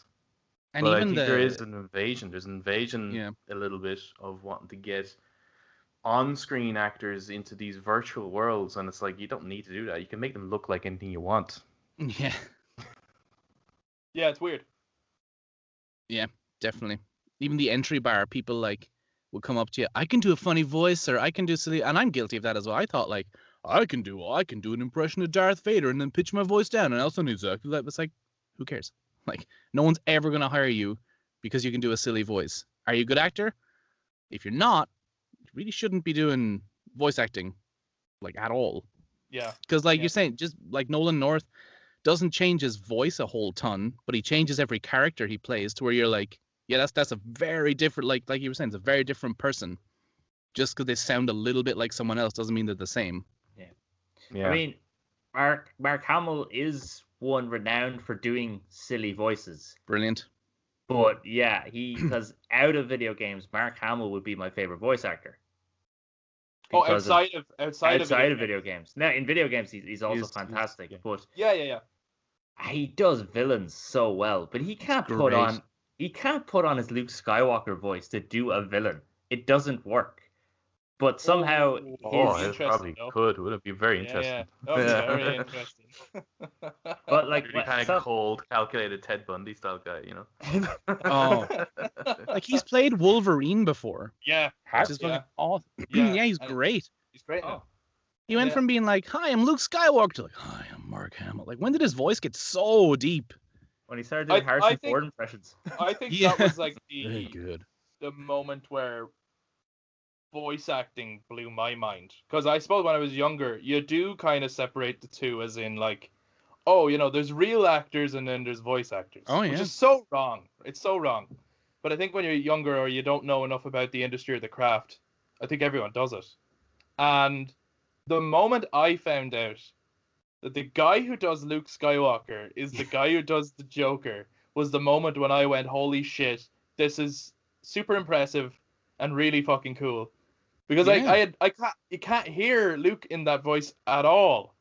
And but even I think there is an invasion. There's an invasion a little bit of wanting to get on-screen actors into these virtual worlds, and it's like, you don't need to do that. You can make them look like anything you want. Yeah. Yeah, it's weird. Yeah, definitely. Even the entry bar, people like will come up to you. I can do a funny voice, or I can do silly, and I'm guilty of that as well. I thought, like, I can do an impression of Darth Vader and then pitch my voice down, and also exactly that. It's like, who cares? Like, no one's ever gonna hire you because you can do a silly voice. Are you a good actor? If you're not, you really shouldn't be doing voice acting, like, at all. Yeah. Because like you're saying, just like Nolan North doesn't change his voice a whole ton, but he changes every character he plays to where you're like, yeah, that's a very different, like you were saying, it's a very different person. Just because they sound a little bit like someone else doesn't mean they're the same. Yeah. I mean, Mark Hamill is one renowned for doing silly voices. Brilliant. But yeah, because out of video games, Mark Hamill would be my favorite voice actor. Outside of video games. Now in video games, he's also fantastic. But yeah. He does villains so well, but he can't put on his Luke Skywalker voice to do a villain. It doesn't work. But somehow it probably could. Would it be very interesting? Yeah. That would be very interesting. But like really kind of cold, calculated Ted Bundy style guy, you know? Oh, like he's played Wolverine before. Yeah, awesome. Yeah, he's great. He's great. Now. He went from being like, "Hi, I'm Luke Skywalker," to like, "Hi, I'm Mark Hamill." Like, when did his voice get so deep? When he started doing Harrison Ford impressions. I think that was like very good. The moment where voice acting blew my mind, because I suppose when I was younger, you do kind of separate the two, as in like, oh, you know, there's real actors and then there's voice actors. Which is so wrong. It's so wrong. But I think when you're younger or you don't know enough about the industry or the craft, I think everyone does it. And the moment I found out that the guy who does Luke Skywalker is the guy who does the Joker was the moment when I went, holy shit, this is super impressive and really fucking cool. Because you can't hear Luke in that voice at all.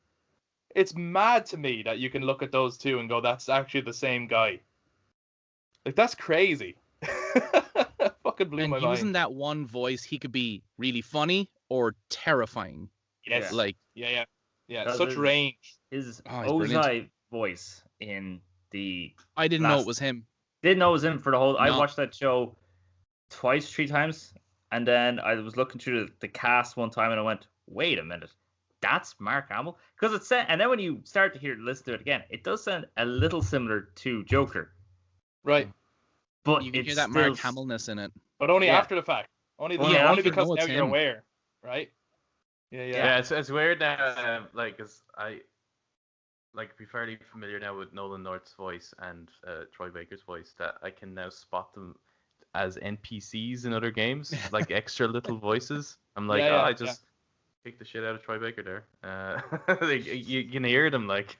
It's mad to me that you can look at those two and go, that's actually the same guy. Like, that's crazy. Fucking blew my mind. Using that one voice, he could be really funny or terrifying. Yes. Like, yeah. Such range. His Ozai voice in the. I didn't know it was him. Didn't know it was him for the whole. No. I watched that show twice, 3 times, and then I was looking through the cast one time, and I went, "Wait a minute, that's Mark Hamill." Because it said, and then when you start to listen to it again, it does sound a little similar to Joker. Right. But you can hear that Mark Hamillness in it. But only after the fact. Only because now you're aware, right? Yeah. It's weird now, cause I be fairly familiar now with Nolan North's voice and Troy Baker's voice, that I can now spot them as NPCs in other games, like extra little voices. I'm like, I just kicked the shit out of Troy Baker there. You can hear them, like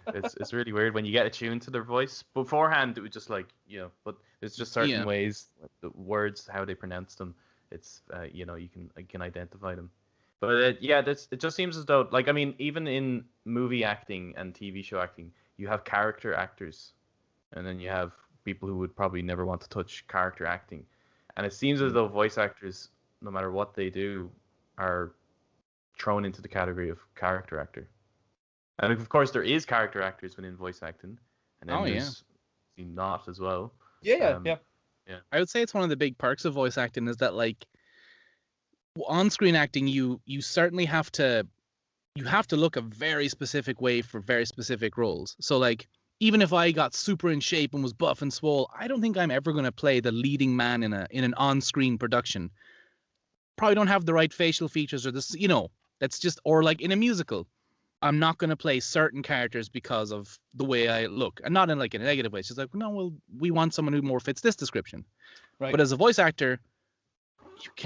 it's really weird when you get attuned to their voice. Beforehand, it was just like, but there's just certain ways, like the words, how they pronounce them. It's you can identify them. But it just seems as though, like, I mean, even in movie acting and TV show acting, you have character actors, and then you have people who would probably never want to touch character acting. And it seems as though voice actors, no matter what they do, are thrown into the category of character actor. And of course, there is character actors within voice acting, and then there's not as well. Yeah. I would say it's one of the big perks of voice acting is that, like, on-screen acting, you certainly have to look a very specific way for very specific roles. So, like, even if I got super in shape and was buff and swole, I don't think I'm ever going to play the leading man in an on-screen production. Probably don't have the right facial features or this, that's just, or like in a musical, I'm not going to play certain characters because of the way I look, and not in like in a negative way. It's just like, no, well, we want someone who more fits this description. Right. But as a voice actor,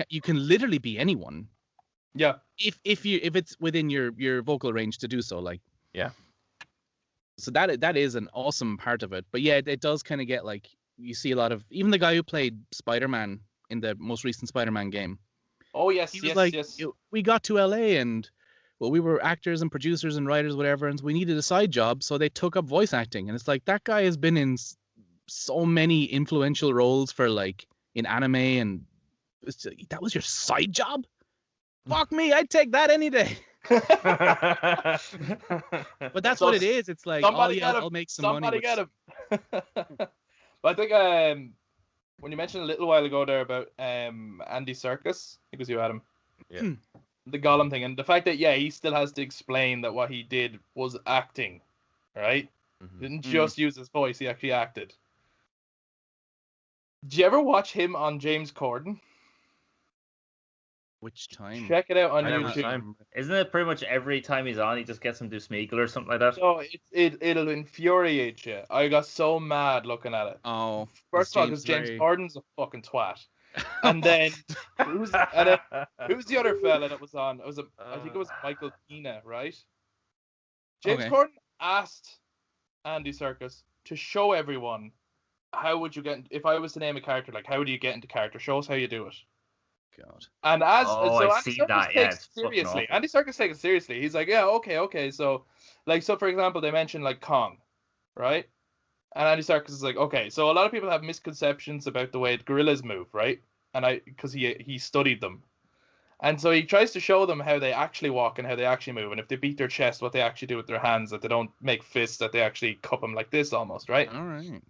you can literally be anyone. Yeah. If it's within your vocal range to do so, like. Yeah. So that is an awesome part of it. But yeah, it does kind of get like, you see a lot of, even the guy who played Spider-Man in the most recent Spider-Man game. Oh yes, he was like, we got to LA and we were actors and producers and writers, whatever, and we needed a side job, so they took up voice acting. And it's like, that guy has been in so many influential roles for like in anime, and that was your side job? Fuck me, I'd take that any day. But that's what it is. It's like, I'll make some money. Somebody get him. But I think when you mentioned a little while ago there about Andy Serkis, I think it was you, Adam. Yeah. The Gollum thing, and the fact that he still has to explain that what he did was acting, right? Mm-hmm. Didn't just use his voice; he actually acted. Did you ever watch him on James Corden? Which time? Check it out on I never YouTube. time. Isn't it pretty much every time he's on, he just gets him to do Smeagol or something like that? So it'll infuriate you. I got so mad looking at it. Oh, First of all, because James Corden's a fucking twat. And then who's the other fella that was on? I think it was Michael Pena, right? James Corden asked Andy Serkis to show everyone how would you get, if I was to name a character, like how do you get into character? Show us how you do it. God. And Andy Serkis takes it seriously. Awful. Andy Serkis takes it seriously. He's like, yeah, okay. So for example, they mentioned like Kong, right? And Andy Serkis is like, okay, so a lot of people have misconceptions about the way gorillas move, right? And because he studied them. And so he tries to show them how they actually walk and how they actually move. And if they beat their chest, what they actually do with their hands, that they don't make fists, that they actually cup them like this almost, right? All right.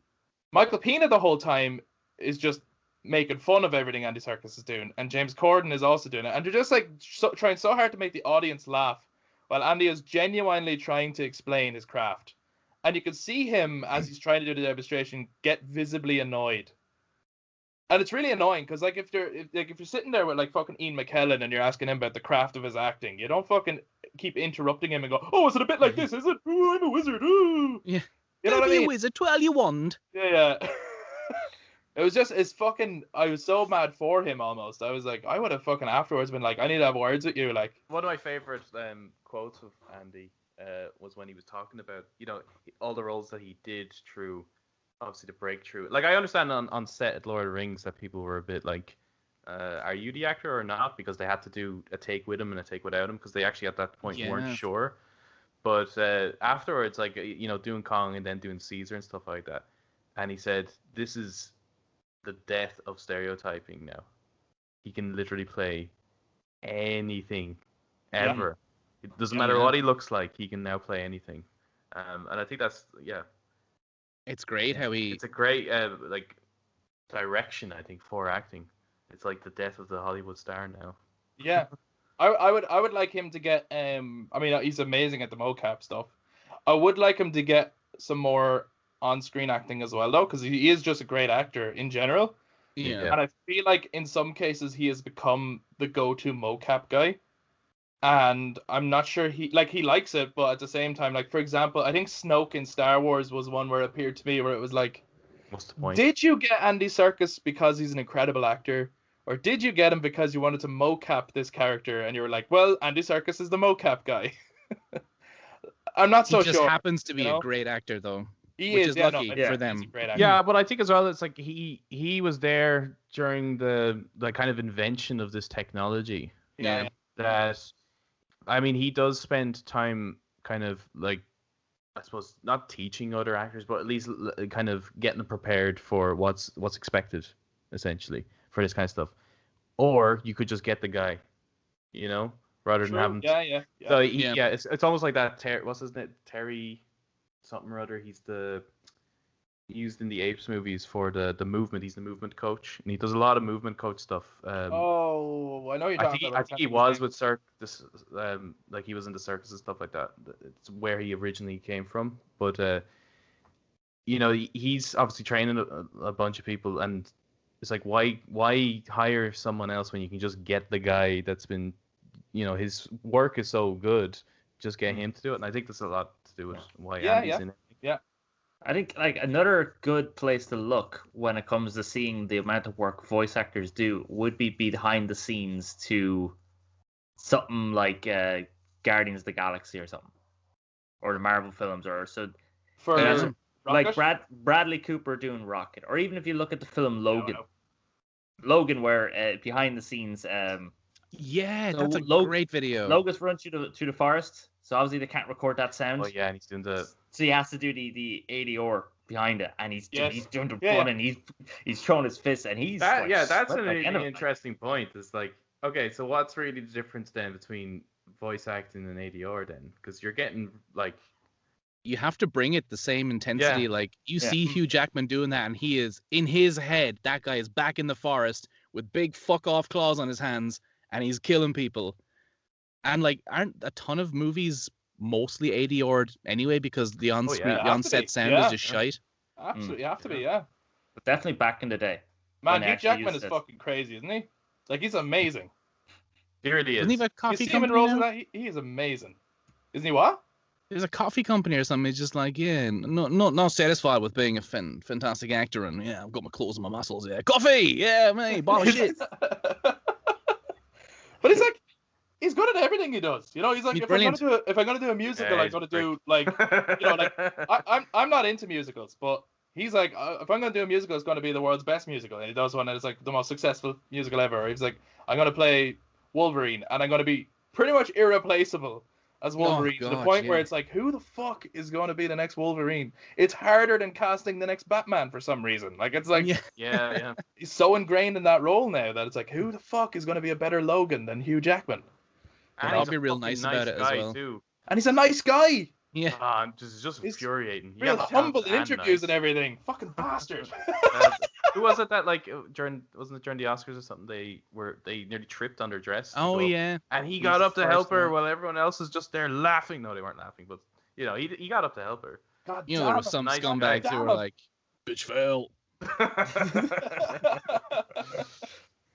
Michael Pena the whole time is just making fun of everything Andy Serkis is doing. And James Corden is also doing it. And they're just like trying so hard to make the audience laugh while Andy is genuinely trying to explain his craft. And you can see him, as he's trying to do the demonstration, get visibly annoyed. And it's really annoying because like if you're sitting there with like fucking Ian McKellen and you're asking him about the craft of his acting, you don't fucking keep interrupting him and go, "Oh, is it a bit like this? Is it? Ooh, I'm a wizard." Ooh. Yeah. You know what I mean? A wizard, twirl your wand. Yeah. It's fucking. I was so mad for him almost. I was like, I would have fucking afterwards been like, I need to have words with you. Like, one of my favorite quotes of Andy was when he was talking about, you know, all the roles that he did through, obviously, the breakthrough. Like, I understand on set at Lord of the Rings that people were a bit like, are you the actor or not? Because they had to do a take with him and a take without him because they actually at that point weren't sure. But afterwards, like, you know, doing Kong and then doing Caesar and stuff like that. And he said, this is the death of stereotyping now. He can literally play anything ever. It doesn't matter what he looks like. He can now play anything. And I think that's, It's great how he... It's a great, like, direction, I think, for acting. It's like the death of the Hollywood star now. Yeah. I would like him to get, I mean, he's amazing at the mocap stuff. I would like him to get some more on-screen acting as well, though, because he is just a great actor in general. Yeah. And I feel like in some cases he has become the go-to mocap guy. And I'm not sure he likes it, but at the same time, like, for example, I think Snoke in Star Wars was one where it appeared to me where it was like, what's the point? Did you get Andy Serkis because he's an incredible actor? Or did you get him because you wanted to mocap this character and you were like, well, Andy Serkis is the mocap guy? I'm not so sure. He just happens to be a great actor, though. Which is lucky for them. Yeah, but I think as well, it's like he was there during the kind of invention of this technology. Yeah. That, I mean, he does spend time kind of like, I suppose, not teaching other actors, but at least kind of getting them prepared for what's expected, essentially, for this kind of stuff. Or you could just get the guy, you know, rather than having. Yeah. So it's almost like that. What's his name? Terry something or other. He's used in the Apes movies for the movement. He's the movement coach, and he does a lot of movement coach stuff. I know you're talking about. I think he was with circus, like he was in the circus and stuff like that. It's where he originally came from, but you know, he's obviously training a bunch of people, and it's like, why hire someone else when you can just get the guy that's been, you know, his work is so good, just get him to do it. And I think there's a lot to do with why Andy's in it. Yeah. I think like another good place to look when it comes to seeing the amount of work voice actors do would be behind the scenes to something like Guardians of the Galaxy or something, or the Marvel films, or so. For like Bradley Cooper doing Rocket, or even if you look at the film Logan, where behind the scenes, that's a great video. Logan's run through the forest, so obviously they can't record that sound. Oh yeah, and he's doing so he has to do the ADR behind it, and he's doing the run, and he's throwing his fists, and he's that's an interesting point. It's like, okay, so what's really the difference then between voice acting and ADR then? Because you're getting like, you have to bring it the same intensity. Like you see Hugh Jackman doing that, and he is in his head. That guy is back in the forest with big fuck off claws on his hands, and he's killing people. And like, aren't a ton of movies mostly ADR'd anyway because the on-set sound is just shite? Absolutely, have to be, yeah. But definitely back in the day. Man, Hugh Jackman is fucking crazy, isn't he? Like, he's amazing. He really is. Doesn't he have a You coffee see him in company roles now? like that? He is amazing. Isn't he? What? There's a coffee company or something. He's just like, yeah, not satisfied with being a fantastic actor, and yeah, I've got my claws and my muscles. Yeah, coffee. Yeah, man, bottle of shit. But he's good at everything he does. You know, he's like, He's if brilliant. I'm gonna do a musical, I'm gonna do like, I'm not into musicals, but he's like, if I'm gonna do a musical, it's gonna be the world's best musical, and he does one that is like the most successful musical ever. He's like, I'm gonna play Wolverine, and I'm gonna be pretty much irreplaceable as Wolverine, to the point where it's like, who the fuck is going to be the next Wolverine? It's harder than casting the next Batman for some reason. Like, it's like, yeah. He's so ingrained in that role now that it's like, who the fuck is going to be a better Logan than Hugh Jackman? And I'll he's be a real fucking nice about it as well. too. And he's a nice guy. Yeah. Just infuriating. Real humble in interviews and everything. Fucking bastard. Who was it that wasn't it during the Oscars or something? They nearly tripped on their dress. Oh yeah. And he got up to help her while everyone else is just there laughing. No, they weren't laughing, but he got up to help her. God You know, there was some nice scumbags guy. who were like, "Bitch fell."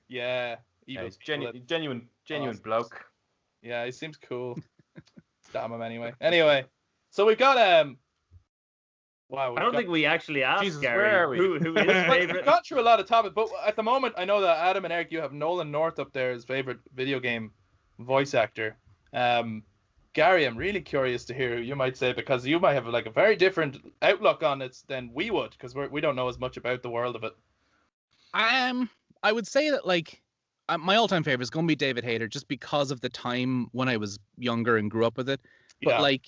Yeah. He's genuine bloke. Yeah, he seems cool. Damn him anyway. Anyway, so we've got wow. I don't think we actually asked Jesus, Gary where are we? who his We've favorite. gone through a lot of topics, but at the moment, I know that Adam and Eric, you have Nolan North up there as favorite video game voice actor. Gary, I'm really curious to hear who you might say, because you might have like a very different outlook on it than we would, because we don't know as much about the world of it. I would say that like my all-time favorite is going to be David Hayter, just because of the time when I was younger and grew up with it. But like,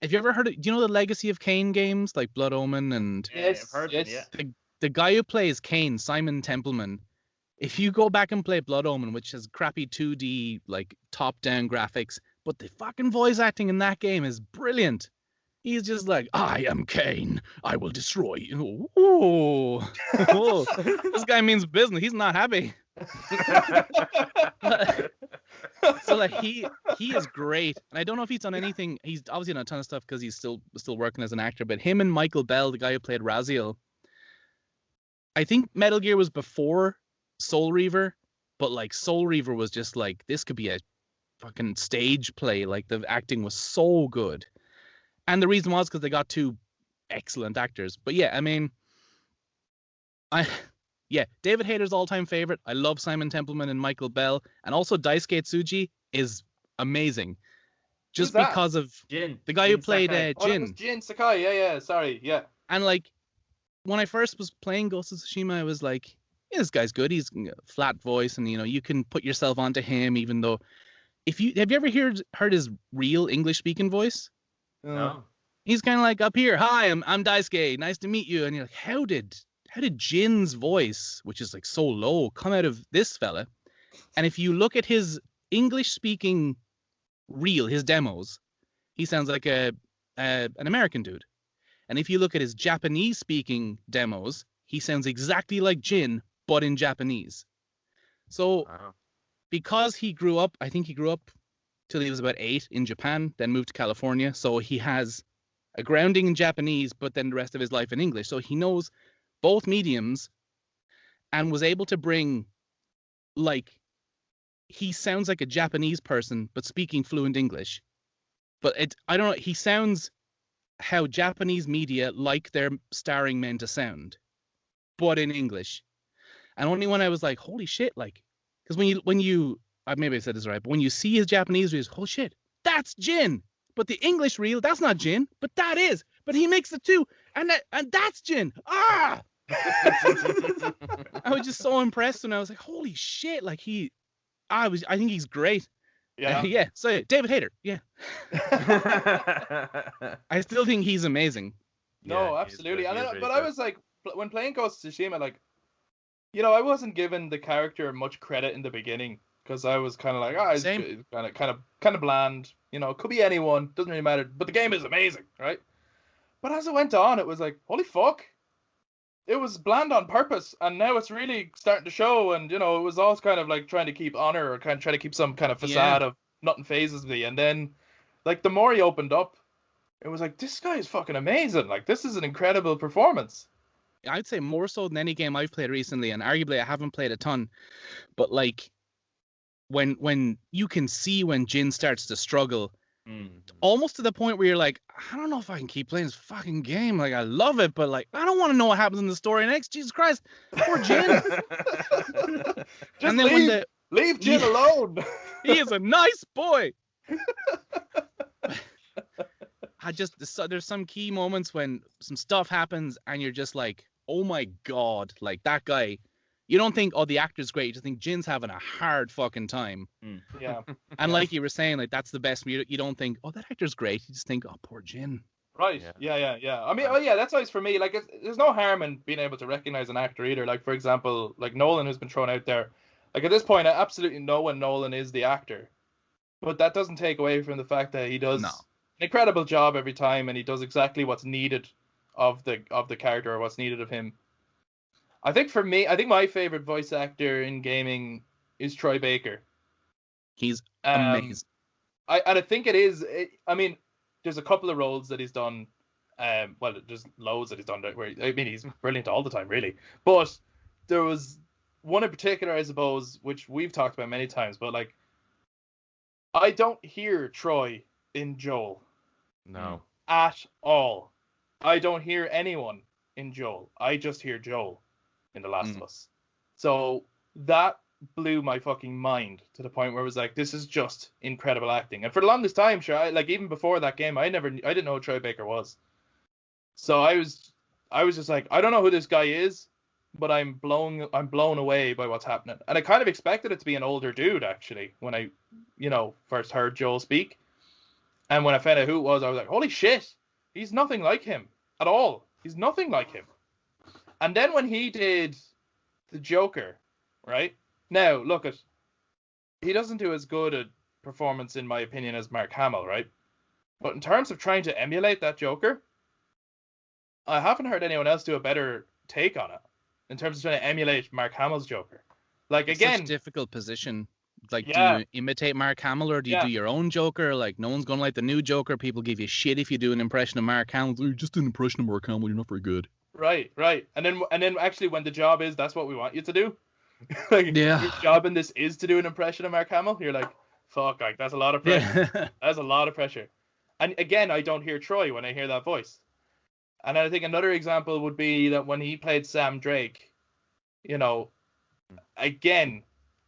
have you ever heard of, do you know the Legacy of Kain games, like Blood Omen and Yes, I've heard yes. it, yeah. the guy who plays Kain, Simon Templeman, if you go back and play Blood Omen, which has crappy 2D like top-down graphics, but the fucking voice acting in that game is brilliant. He's just like, I am Kain. I will destroy you. Ooh. Oh, this guy means business. He's not happy. So like he is great, and I don't know if he's done anything. He's obviously done a ton of stuff because he's still working as an actor. But him and Michael Bell, the guy who played Raziel, I think Metal Gear was before Soul Reaver, but like Soul Reaver was just like, this could be a fucking stage play. Like the acting was so good, and the reason was because they got two excellent actors. But yeah, I mean, David Hayter's all-time favorite. I love Simon Templeman and Michael Bell, and also Daisuke Tsuji is amazing, just because of Jin, the guy who played Jin. Jin Sakai. Yeah. Sorry. Yeah. And like, when I first was playing Ghost of Tsushima, I was like, yeah, this guy's good. He's a flat voice, and you can put yourself onto him, even though have you ever heard his real English speaking voice? No. He's kind of like, up here, hi, I'm Daisuke, nice to meet you. And you're like, how did Jin's voice, which is like so low, come out of this fella? And if you look at his English speaking his demos, he sounds like an American dude. And if you look at his Japanese speaking demos, he sounds exactly like Jin, but in Japanese. So because he grew up, I think he grew up till he was about 8 in Japan, then moved to California. So he has a grounding in Japanese, but then the rest of his life in English. So he knows both mediums, and was able to bring, like, he sounds like a Japanese person, but speaking fluent English. But I don't know, he sounds how Japanese media like their starring men to sound, but in English. And only when I was like, holy shit, like, because when you maybe I said this right, but when you see his Japanese reels, holy shit, that's Jin. But the English reel, that's not Jin, but that is. But he makes the two, and that's Jin. Ah! I was just so impressed, and I was like, holy shit, like I think he's great. Yeah. So David Hayter, yeah. I still think he's amazing. No, absolutely. But I was like, when playing Ghost of Tsushima, like, I wasn't given the character much credit in the beginning, because I was kind of like, it's kind of bland. It could be anyone, doesn't really matter. But the game is amazing, right? But as it went on, it was like, holy fuck. It was bland on purpose, and now it's really starting to show. And it was always kind of like trying to keep honor, or kind of trying to keep some kind of facade of nothing phases me. And then, like, the more he opened up, it was like, this guy is fucking amazing. Like, this is an incredible performance. I'd say more so than any game I've played recently, and arguably I haven't played a ton, but like, when you can see when Jin starts to struggle, almost to the point where you're like, I don't know if I can keep playing this fucking game. Like, I love it, but like, I don't want to know what happens in the story next. Jesus Christ, poor Jin. And then leave Jin alone. He is a nice boy. There's some key moments when some stuff happens and you're just like, oh my God, like that guy. You don't think, oh, the actor's great. You just think Jin's having a hard fucking time. Yeah. And like you were saying, like that's the best. You don't think, oh, that actor's great. You just think, oh, poor Jin. Right. Yeah. I mean, that's always for me. Like, there's no harm in being able to recognize an actor either. Like, for example, like Nolan, who's been thrown out there. Like, at this point, I absolutely know when Nolan is the actor. But that doesn't take away from the fact that he does an incredible job every time, and he does exactly what's needed of the character or what's needed of him. I think for me, my favorite voice actor in gaming is Troy Baker. He's amazing. I think it is. I mean, there's a couple of roles that he's done. Well, there's loads that he's done where he's brilliant all the time, really. But there was one in particular, I suppose, which we've talked about many times. But like, I don't hear Troy in Joel. No. At all. I don't hear anyone in Joel. I just hear Joel in The Last of Us. So that blew my fucking mind to the point where it was like, this is just incredible acting. And for the longest time, sure, even before that game, I didn't know who Troy Baker was. So I was just like, I don't know who this guy is, but I'm blown away by what's happening. And I kind of expected it to be an older dude, actually, when I, first heard Joel speak. And when I found out who it was, I was like, holy shit, he's nothing like him at all. He's nothing like him. And then when he did the Joker, right? Now, look, he doesn't do as good a performance, in my opinion, as Mark Hamill, right? But in terms of trying to emulate that Joker, I haven't heard anyone else do a better take on it. In terms of trying to emulate Mark Hamill's Joker. Like, it's again... such a difficult position. Like, do you imitate Mark Hamill or do you do your own Joker? Like, no one's going to like the new Joker. People give you shit if you do an impression of Mark Hamill. You're just an impression of Mark Hamill. You're not very good. Right. And then actually when the job is, that's what we want you to do. Like, your job in this is to do an impression of Mark Hamill. You're like, fuck, like, that's a lot of pressure. Yeah. That's a lot of pressure. And again, I don't hear Troy when I hear that voice. And I think another example would be that when he played Sam Drake, again,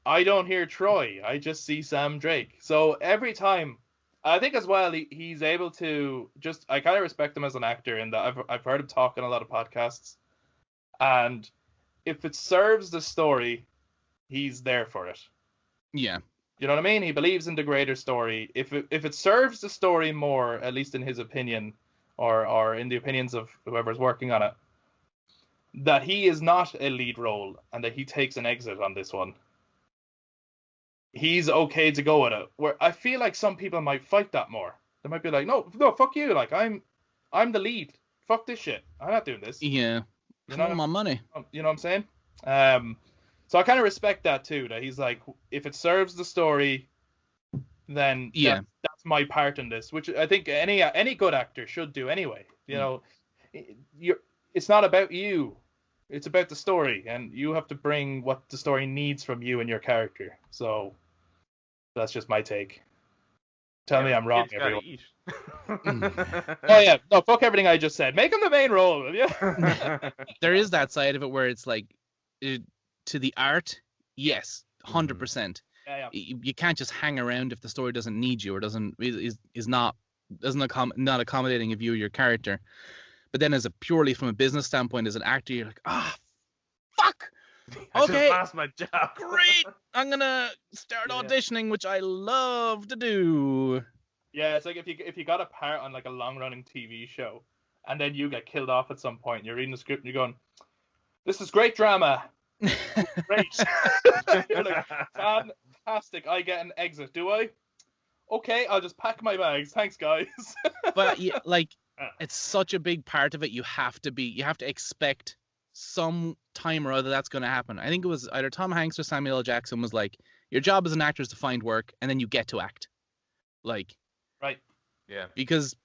I don't hear Troy. I just see Sam Drake. So every time, I think as well, he's able to just, I kind of respect him as an actor in that I've heard him talk in a lot of podcasts. And if it serves the story, he's there for it. Yeah. You know what I mean? He believes in the greater story. If it serves the story more, at least in his opinion, or in the opinions of whoever's working on it, that he is not a lead role and that he takes an exit on this one, he's okay to go with it. Where I feel like some people might fight that more. They might be like, no, fuck you. Like, I'm the lead. Fuck this shit. I'm not doing this. Yeah. You know, my money. You know what I'm saying? So I kind of respect that too. That he's like, if it serves the story, then that's my part in this. Which I think any good actor should do anyway. You know, it's not about you. It's about the story, and you have to bring what the story needs from you and your character. So that's just my take. Tell me I'm wrong, everyone. Oh yeah, no, fuck everything I just said. Make him the main role, will you? There is that side of it where it's like, to the art, yes, 100%. Yeah. You can't just hang around if the story doesn't need you or is not accommodating of you or your character. But then as from a business standpoint, as an actor, you're like, fuck. Okay, I lost my job. Great. I'm gonna start auditioning, which I love to do. Yeah, it's like if you got a part on like a long running TV show, and then you get killed off at some point, you're reading the script and you're going, "This is great drama." Great. You're like, fantastic. I get an exit, do I? Okay, I'll just pack my bags. Thanks, guys. But yeah, like, it's such a big part of it. You have to expect some time or other that's going to happen. I think it was either Tom Hanks or Samuel L. Jackson was like, your job as an actor is to find work, and then you get to act. Like, right. Yeah. Because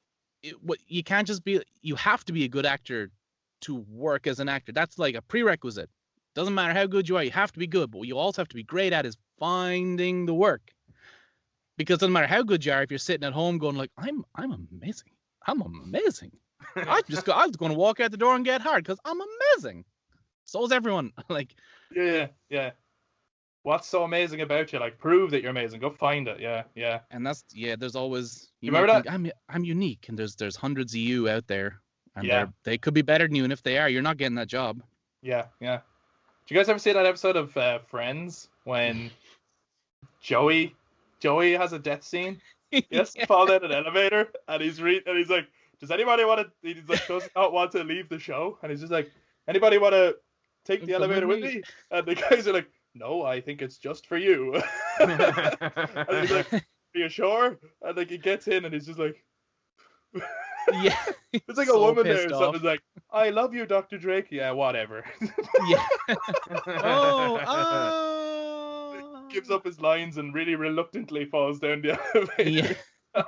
you can't just be. You have to be a good actor to work as an actor. That's like a prerequisite. Doesn't matter how good you are, you have to be good. But what you also have to be great at is finding the work. Because it doesn't matter how good you are if you're sitting at home going like, I'm amazing. I'm amazing. I was going to walk out the door and get hard because I'm amazing. So is everyone. Like, yeah. What's so amazing about you? Like, prove that you're amazing. Go find it. Yeah. And there's always. You remember that? I'm unique, and there's hundreds of you out there, and they could be better than you, and if they are, you're not getting that job. Yeah. Did you guys ever see that episode of Friends when Joey has a death scene? He has to fall down an elevator, and he's like, does anybody want to? He does not want to leave the show, and he's just like, anybody want to take the elevator with me? And the guys are like, no, I think it's just for you. And he's like, are you sure? And like he gets in, and he's just like, yeah, it's like a woman there or something. It's like, I love you, Dr. Drake. Yeah, whatever. Yeah. Gives up his lines and really reluctantly falls down the elevator. Yeah.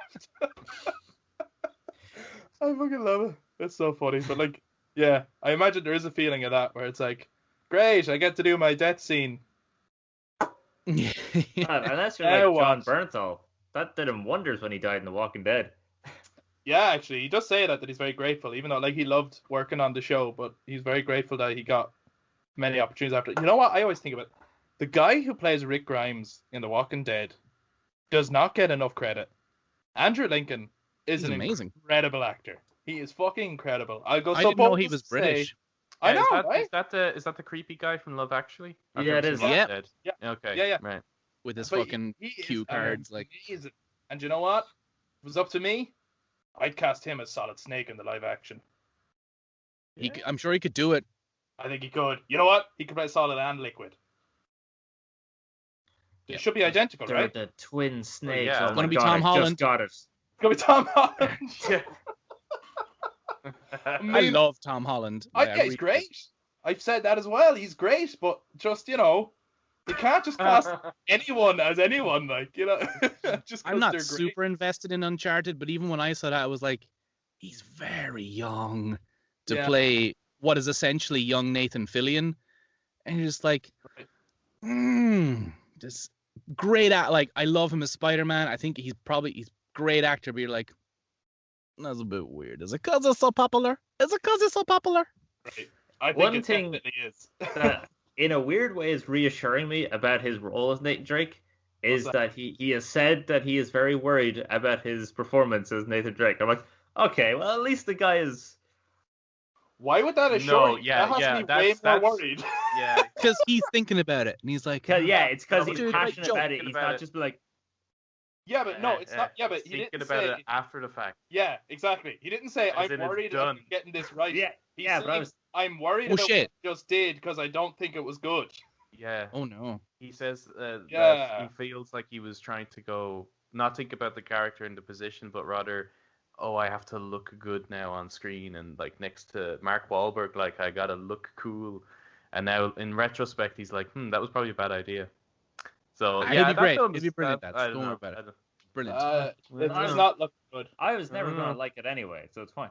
I fucking love it. It's so funny. But like, yeah, I imagine there is a feeling of that where it's like, great, I get to do my death scene. And that's like John Bernthal. That did him wonders when he died in The Walking Dead. Yeah, actually, he does say that he's very grateful, even though like he loved working on the show, but he's very grateful that he got many opportunities after. You know what? I always think about the guy who plays Rick Grimes in The Walking Dead does not get enough credit. Andrew Lincoln is an amazing, incredible actor. He is fucking incredible. I didn't know he was British. I know, right? Is that the creepy guy from Love Actually? Yeah, it is. Yeah. Okay. Yeah. Right. With his fucking cue cards, like. And you know what? If it was up to me, I'd cast him as Solid Snake in the live action. I'm sure he could do it. I think he could. You know what? He could play Solid and Liquid. They should be identical, right? They're the twin snakes. Yeah. It's going to be Tom Holland. It's going to be Tom Holland. Yeah. I love Tom Holland. He's great. I've said that as well. He's great, but just, you can't just cast anyone as anyone, like, just I'm not super invested in Uncharted, but even when I saw that, I was like, he's very young to play what is essentially young Nathan Fillion, and you're just like, just great at, like, I love him as Spider-Man. I think he's great actor, but you're like, that's a bit weird. Is it because it's so popular? Right. I think one thing is that in a weird way is reassuring me about his role as Nathan Drake is that he has said that he is very worried about his performance as Nathan Drake. I'm like, okay, well, at least the guy is. Why would that assure you? That has me way more worried. Yeah, because he's thinking about it, and he's like, it's because he's passionate about it. He's not just like. Yeah, but no, it's not. Yeah, but he didn't about say it after the fact. Yeah, exactly. He didn't say I'm worried about getting this right. But I'm worried about what I just did because I don't think it was good. Yeah. Oh no. He says that he feels like he was trying to not think about the character and the position, but rather, I have to look good now on screen, and like next to Mark Wahlberg, like I gotta look cool. And now in retrospect, he's like, that was probably a bad idea. So it'd be great. It'd be brilliant. Don't worry about it. Brilliant. It's not looking good. I was never gonna like it anyway, so it's fine.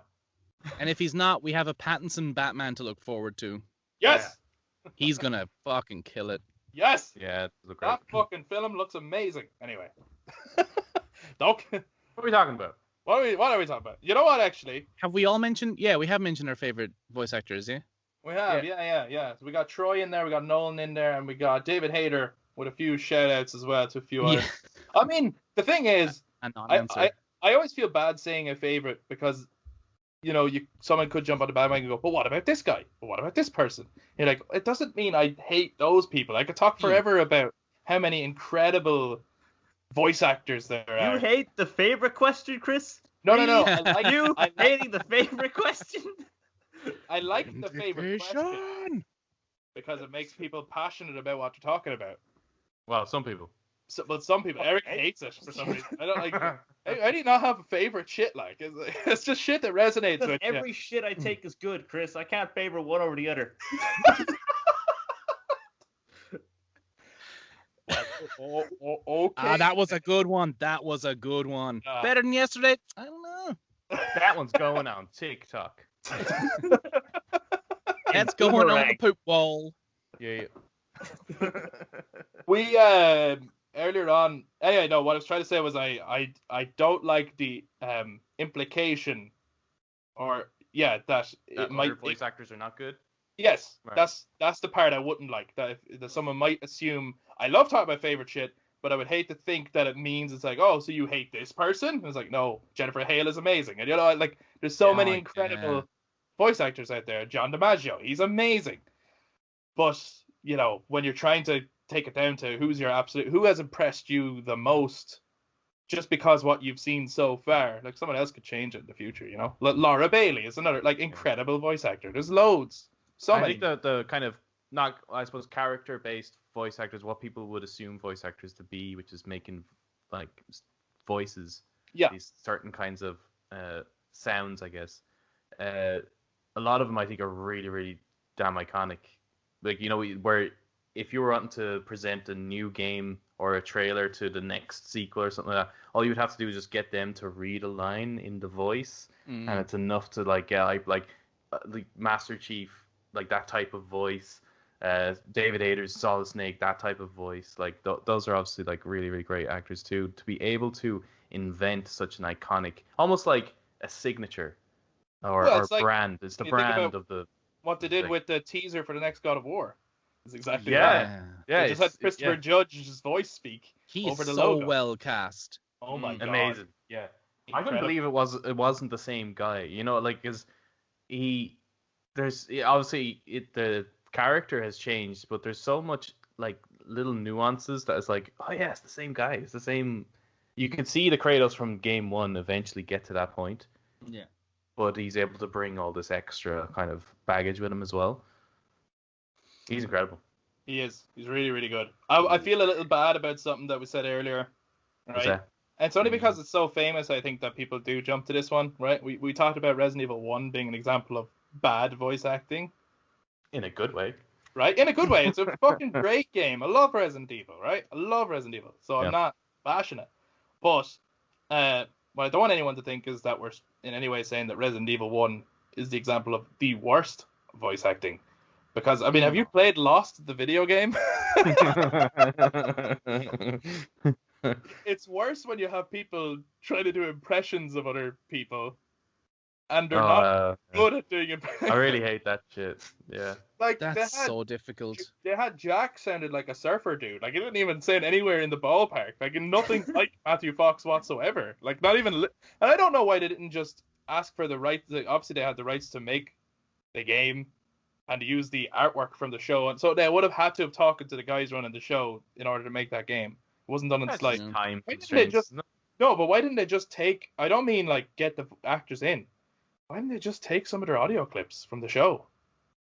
And if he's not, we have a Pattinson Batman to look forward to. Yes. He's gonna fucking kill it. Yes. Yeah. That fucking film looks amazing. Anyway. What are we talking about? What are we talking about? You know what? Actually, have we all mentioned? Yeah, we have mentioned our favorite voice actors. Yeah. We have. Yeah. So we got Troy in there. We got Nolan in there, and we got David Hayter with a few shout outs as well to a few others. I mean, the thing is, I always feel bad saying a favorite because, someone could jump on the bandwagon and go, but what about this guy? But what about this person? You're like, it doesn't mean I hate those people. I could talk forever about how many incredible voice actors there are. You hate the favorite question, Chris? No. I hating the favorite question? I like the favorite question because it makes people passionate about what they're talking about. Well, some people. But some people. Eric hates it for some reason. I don't like. How do you not have a favorite shit? Like, it's just shit that resonates with you. Every shit I take is good, Chris. I can't favor one over the other. Okay. That was a good one. Better than yesterday? I don't know. That one's going on TikTok. That's going on the poop wall. Yeah. We earlier on. Anyway, no. What I was trying to say was I don't like the implication, or that it might voice actors are not good. Yes, right. that's the part I wouldn't like. That someone might assume I love talking about favorite shit, but I would hate to think that it means it's like, oh, so you hate this person? It's like, no, Jennifer Hale is amazing, and like there's so many incredible voice actors out there. John DiMaggio, he's amazing. But when you're trying to take it down to who has impressed you the most, just because what you've seen so far, like someone else could change it in the future. Laura Bailey is another incredible voice actor. There's loads. I think the kind of not, I suppose, character-based voice actors, what people would assume voice actors to be, which is making like voices, these certain kinds of sounds, I guess. A lot of them I think are really, really damn iconic. Like where if you were wanting to present a new game or a trailer to the next sequel or something like that, all you would have to do is just get them to read a line in the voice, and it's enough to like Master Chief. Like that type of voice, David Hayter's Solid Snake, that type of voice, like those are obviously like really, really great actors too. To be able to invent such an iconic, almost like a signature or brand. It's the brand of the. What they did with the teaser for the next God of War is exactly that. Yeah, they just had Christopher Judge's voice speak over the logo. So well cast. Oh my god, amazing! Yeah, incredible. I couldn't believe it wasn't the same guy. Because there's obviously the character has changed, but there's so much like little nuances that it's like, oh yeah, it's the same guy. It's the same. You can see the Kratos from game one eventually get to that point. Yeah. But he's able to bring all this extra kind of baggage with him as well. He's incredible. He is. He's really, really good. I feel a little bad about something that we said earlier. Right. And it's only because it's so famous, I think, that people do jump to this one. Right. We talked about Resident Evil 1 being an example of bad voice acting. In a good way. Right? In a good way. It's a fucking great game. I love Resident Evil, right? I love Resident Evil. So I'm not bashing it. But what I don't want anyone to think is that we're in any way saying that Resident Evil 1 is the example of the worst voice acting. Because, I mean, have you played Lost, the video game? It's worse when you have people trying to do impressions of other people. And they're not good at doing it. I really hate that shit. Yeah. Like that's so difficult. They had Jack sounded like a surfer dude. Like he didn't even sound anywhere in the ballpark. Like nothing like Matthew Fox whatsoever. Like not even. And I don't know why they didn't just ask for the rights. Obviously, they had the rights to make the game and to use the artwork from the show, and so they would have had to have talked to the guys running the show in order to make that game. It wasn't done in like time constraints. No, but why didn't they just take? I don't mean like get the actors in. Why didn't they just take some of their audio clips from the show?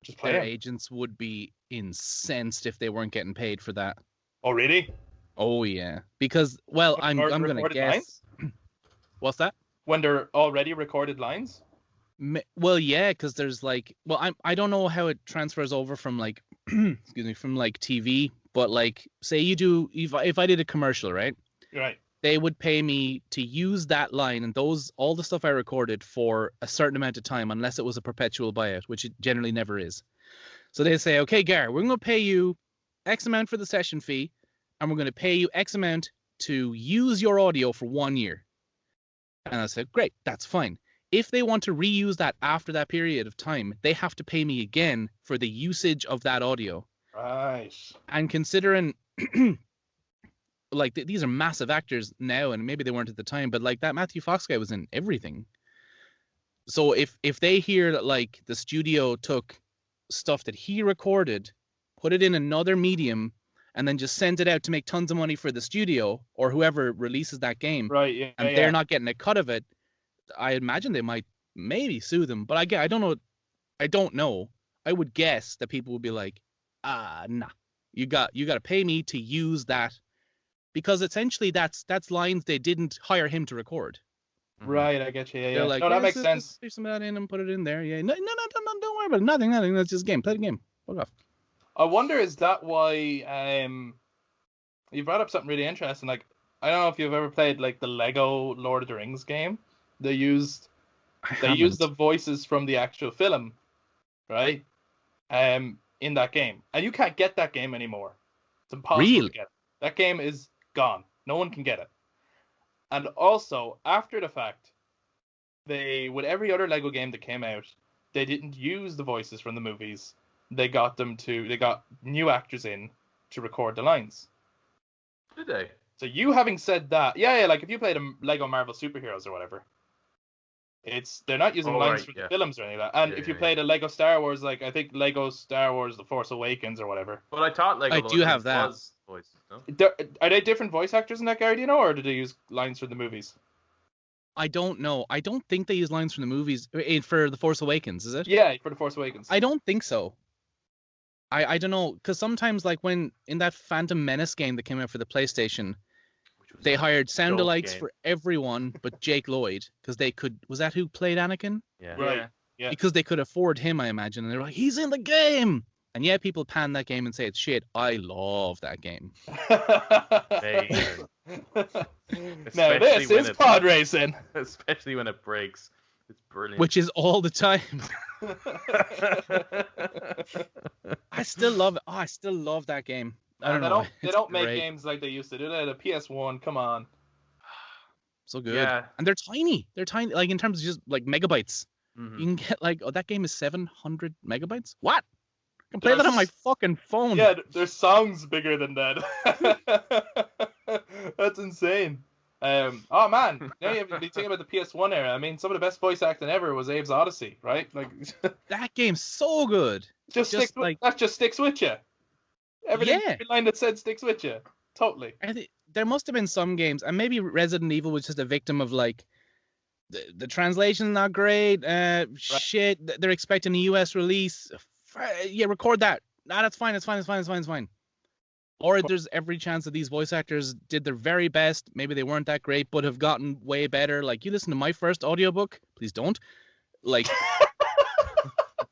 Just play their them. Agents would be incensed if they weren't getting paid for that. Oh, really? Oh, yeah. Because, well, I'm going to guess... Lines? What's that? When they're already recorded lines? Well, yeah, because there's like... Well, I don't know how it transfers over from like... excuse me, from like TV, but like, say you do... If I did a commercial, right? Right. They would pay me to use that line and all the stuff I recorded for a certain amount of time, unless it was a perpetual buyout, which it generally never is. So they say, okay, Gary, we're going to pay you X amount for the session fee, and we're going to pay you X amount to use your audio for 1 year. And I said, great, that's fine. If they want to reuse that after that period of time, they have to pay me again for the usage of that audio. Right. And considering... like these are massive actors now, and maybe they weren't at the time, but like that Matthew Fox guy was in everything. So if they hear that like the studio took stuff that he recorded, put it in another medium, and then just sent it out to make tons of money for the studio or whoever releases that game, right? Yeah, and they're not getting a cut of it, I imagine they might maybe sue them. But I don't know. I would guess that people would be like, nah, you got to pay me to use that. Because essentially that's lines they didn't hire him to record. Right, I get you. Yeah, They're like, no, that makes sense. Just leave some of that in and put it in there. Yeah, no, don't worry about it. Nothing. That's just a game. Play the game. Fuck off. I wonder, is that why you brought up something really interesting? Like, I don't know if you've ever played like the Lego Lord of the Rings game. They used the voices from the actual film, right? in that game, and you can't get that game anymore. It's impossible Really? to get. That game is gone. No one can get it. And also, after the fact, with every other Lego game that came out, they didn't use the voices from the movies. They got new actors in to record the lines. Did they? So you having said that, yeah, like if you played a Lego Marvel Superheroes or whatever, they're not using lines from the films or anything like that. And if you played a Lego Star Wars, like I think Lego Star Wars The Force Awakens or whatever. Well, I thought Lego do have that. Voices, no? Are they different voice actors in that, Gary? Do you know, or did they use lines from the movies? I don't know. I don't think they use lines from the movies for The Force Awakens, is it? Yeah, for The Force Awakens. I don't think so. I don't know, because sometimes, like when in that Phantom Menace game that came out for the PlayStation, they hired sound-alikes for everyone but Jake Lloyd, because they could. Was that who played Anakin? Yeah. Right. Yeah. Because they could afford him, I imagine, and they're like, he's in the game. And yeah, people pan that game and say it's shit. I love that game. Now this is pod racing. Especially when it breaks. It's brilliant. Which is all the time. I still love it. Oh, I still love that game. I don't know. They don't make games like they used to do. The PS1, come on. So good. Yeah. And they're tiny. They're tiny, like in terms of just like megabytes. Mm-hmm. You can get like, that game is 700 megabytes? What? I can play that on my fucking phone. Yeah, there's songs bigger than that. That's insane. Oh man, now you have to think about the PS1 era. I mean, some of the best voice acting ever was Abe's Odyssey, right? Like that game's so good. That just sticks with you. Every line that said sticks with you. Totally. There must have been some games, and maybe Resident Evil was just a victim of like the translation's not great. Shit, they're expecting a US release. Yeah, record that. Nah, that's fine. It's fine. Or there's every chance that these voice actors did their very best. Maybe they weren't that great, but have gotten way better. Like, you listen to my first audiobook. Please don't. Like,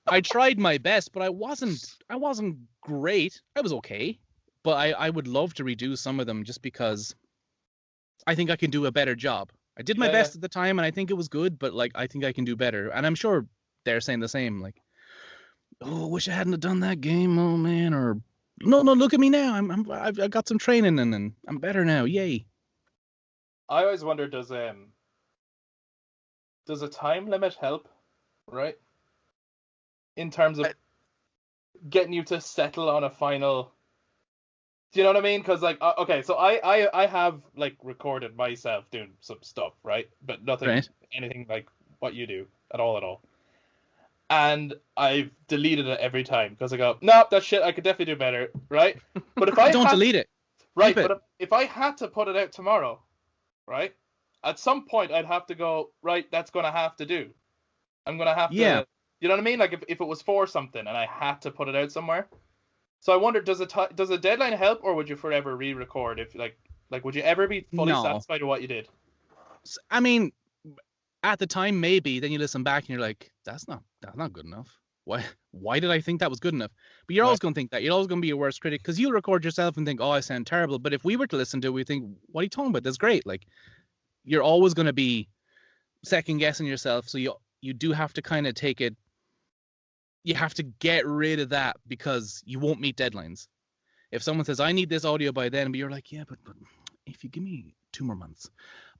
I tried my best, but I wasn't great. I was okay. But I would love to redo some of them just because I think I can do a better job. I did my best at the time, and I think it was good, but, like, I think I can do better. And I'm sure they're saying the same. Like, oh, I wish I hadn't have done that game, oh, man, or... No, look at me now. I've got some training and I'm better now. Yay. I always wonder, does a time limit help, right? In terms of getting you to settle on a final. Do you know what I mean? Because like, okay, so I have like recorded myself doing some stuff, right? But nothing, anything like what you do at all. And I've deleted it every time because I go, nope, that shit I could definitely do better, right? But if I don't delete it, right? But if I had to put it out tomorrow, right? At some point I'd have to go, right? That's gonna have to do. I'm gonna have to. You know what I mean? Like if it was for something and I had to put it out somewhere. So I wonder, does a deadline help, or would you forever re-record if like would you ever be fully satisfied with what you did? I mean, at the time maybe. Then you listen back and you're like, that's not good enough. Why did I think that was good enough? But you're always going to think that. You're always going to be your worst critic because you'll record yourself and think, oh, I sound terrible. But if we were to listen to it, we think, what are you talking about? That's great. Like, you're always going to be second guessing yourself. So you do have to kind of take it. You have to get rid of that because you won't meet deadlines. If someone says, I need this audio by then, but you're like, yeah, but if you give me 2 more months,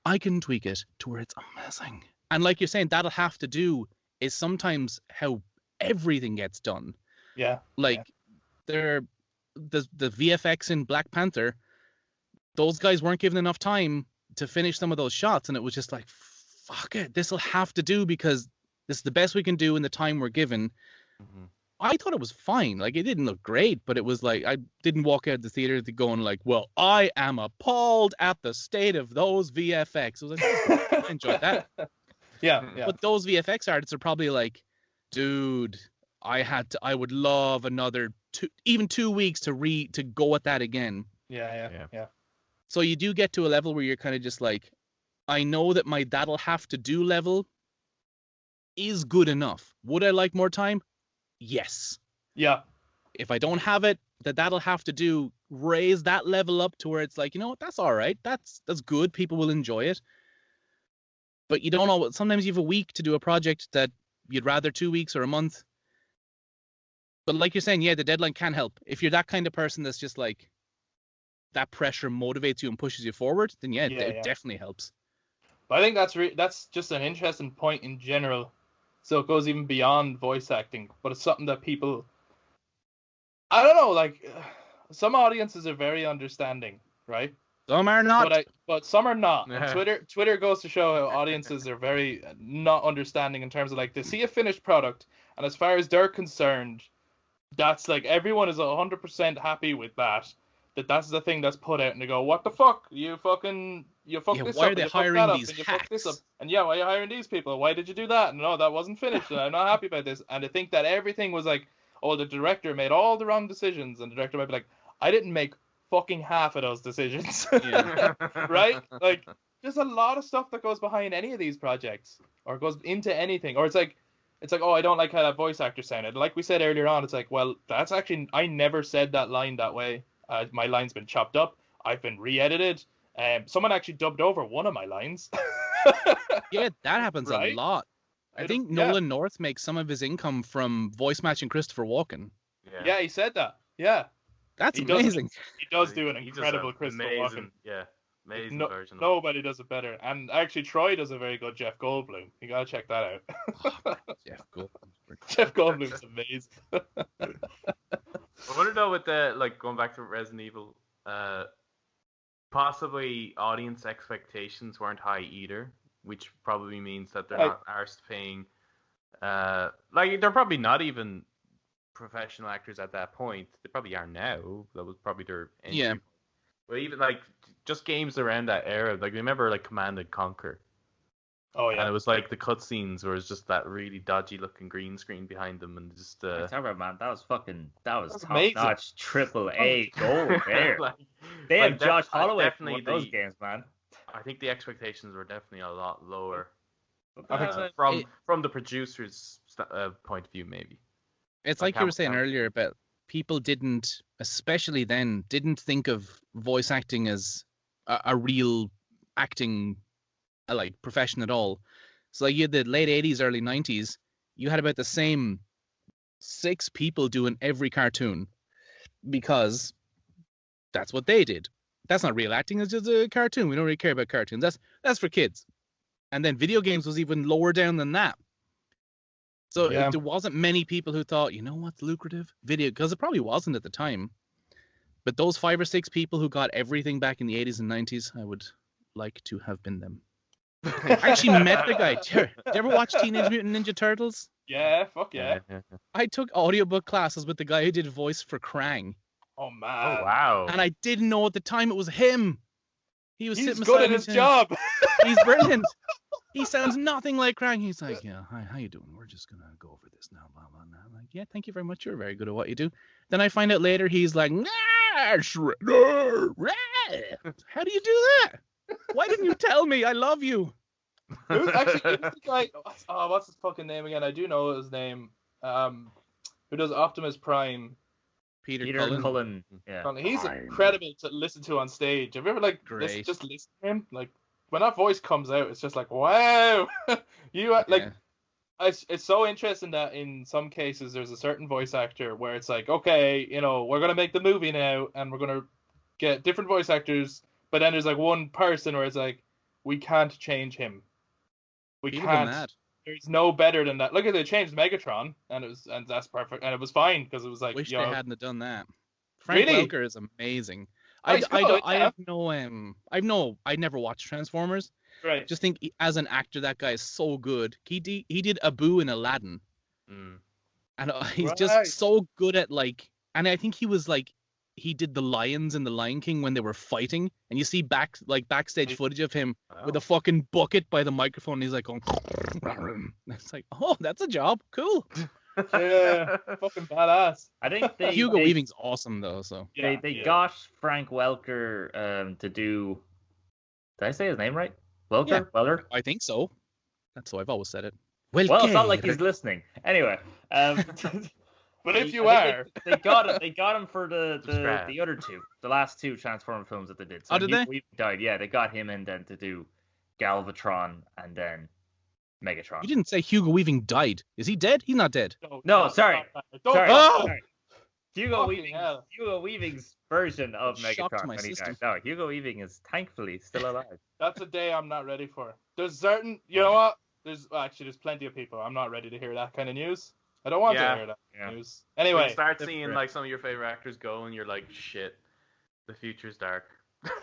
I can tweak it to where it's amazing. And like you're saying, that'll have to do is sometimes how everything gets done. Yeah. Like the VFX in Black Panther, those guys weren't given enough time to finish some of those shots, and it was just like, fuck it, this will have to do because this is the best we can do in the time we're given. Mm-hmm. I thought it was fine. Like, it didn't look great, but it was like, I didn't walk out of the theater going like, well, I am appalled at the state of those VFX. I was like, I enjoyed that. Yeah. But those VFX artists are probably like, dude, I would love another 2 weeks to go at that again. Yeah. So you do get to a level where you're kind of just like, I know that my that'll have to do level is good enough. Would I like more time? Yes. Yeah. If I don't have it, that'll have to do raise that level up to where it's like, you know what, that's all right. That's good. People will enjoy it. But you don't know. Sometimes you have a week to do a project that you'd rather 2 weeks or a month. But like you're saying, yeah, the deadline can help. If you're that kind of person that's just like, that pressure motivates you and pushes you forward, then it definitely helps. But I think that's just an interesting point in general. So it goes even beyond voice acting, but it's something that people, I don't know, like some audiences are very understanding, right? Some are not. But some are not. And Twitter goes to show how audiences are very not understanding in terms of like they see a finished product, and as far as they're concerned, that's like everyone is 100% happy with that. That's the thing that's put out, and they go, "What the fuck? You fucked this why up, are they and you fucked hiring that up, these and you fucked this up, hacks? and yeah, why are you hiring these people? Why did you do that? No, that wasn't finished, and I'm not happy about this." And they think that everything was like, "Oh, the director made all the wrong decisions," and the director might be like, "I didn't make fucking half of those decisions," right? Like, there's a lot of stuff that goes behind any of these projects, or goes into anything, or it's like, oh, I don't like how that voice actor sounded. Like we said earlier on, it's like, well, that's actually, I never said that line that way. My line's been chopped up. I've been re-edited. Someone actually dubbed over one of my lines. Yeah, that happens a lot. I think Nolan North makes some of his income from voice matching Christopher Walken. Yeah, he said that. Yeah. That's amazing. He does do an incredible Christopher Walken. Yeah, amazing version. Nobody does it better. And actually, Troy does a very good Jeff Goldblum. You gotta check that out. Jeff Goldblum. Jeff Goldblum's amazing. I wonder though, with the going back to Resident Evil, possibly audience expectations weren't high either, which probably means that they're not arsed paying. They're probably not even professional actors at that point. They probably are now. That was probably their entry. Yeah. But even just games around that era, remember Command and Conquer. Oh yeah. And it was the cutscenes where it's just that really dodgy looking green screen behind them, and just talk about, man, that was top amazing. notch AAA gold there. They have Josh Holloway for those games, man. I think the expectations were definitely a lot lower. From the producer's point of view, maybe. It's like you were saying earlier about people especially then, didn't think of voice acting as a real acting profession at all. So you had the late 80s, early 90s, you had about the same 6 people doing every cartoon because that's what they did. That's not real acting, it's just a cartoon. We don't really care about cartoons. That's for kids. And then video games was even lower down than that. So there wasn't many people who thought, you know what's lucrative? Video, because it probably wasn't at the time. But those 5 or 6 people who got everything back in the 80s and 90s, I would like to have been them. I actually met the guy. Did you ever watch Teenage Mutant Ninja Turtles? Yeah, fuck yeah. I took audiobook classes with the guy who did voice for Krang. Oh, man. Oh, wow. And I didn't know at the time it was him. He's good at his job. He's brilliant. He sounds nothing like Krang. He's like, yeah, hi, how you doing? We're just going to go over this now, blah, blah, blah. I'm like, yeah, thank you very much. You're very good at what you do. Then I find out later he's like, Shredder. How do you do that? Why didn't you tell me? I love you. Who's the guy? Oh, what's his fucking name again? I do know his name. Who does Optimus Prime? Peter Cullen. Yeah. He's incredible to listen to on stage. Have you ever just listen to him? When that voice comes out, it's just like, wow. It's so interesting that in some cases there's a certain voice actor where it's like, okay, we're gonna make the movie now and we're gonna get different voice actors, but then there's one person where it's like, we can't change him. We can't. There's no better than that. Look at they changed Megatron, and that's perfect, and it was fine because it was like. Wish they hadn't done that. Frank Welker is amazing. I never watched Transformers. Right. Just think as an actor, that guy is so good. He did Abu in Aladdin, and he's just so good at and I think he was he did the lions in the Lion King when they were fighting, and you see backstage footage of him with a fucking bucket by the microphone, and he's going, it's like, oh, that's a job, cool. Yeah, fucking badass. I think Hugo Weaving's awesome though, so they got Frank Welker to do. Did I say his name right? Welker? Yeah, Welker? I think so. That's how I've always said it. Well, it's not like he's listening. Anyway. But if you are, they got him for the other 2, the last 2 Transformer films that they did. So did they? Died. Yeah, they got him in then to do Galvatron and then Megatron. You didn't say Hugo Weaving died. Is he dead? He's not dead. No, sorry. Sorry. Hugo Weaving's version of Megatron when he died. No, Hugo Weaving is thankfully still alive. That's a day I'm not ready for. There's certain, you know what? There's plenty of people. I'm not ready to hear that kind of news. I don't want to hear that news. Anyway, you start seeing like some of your favorite actors go, and you're like, shit, the future's dark.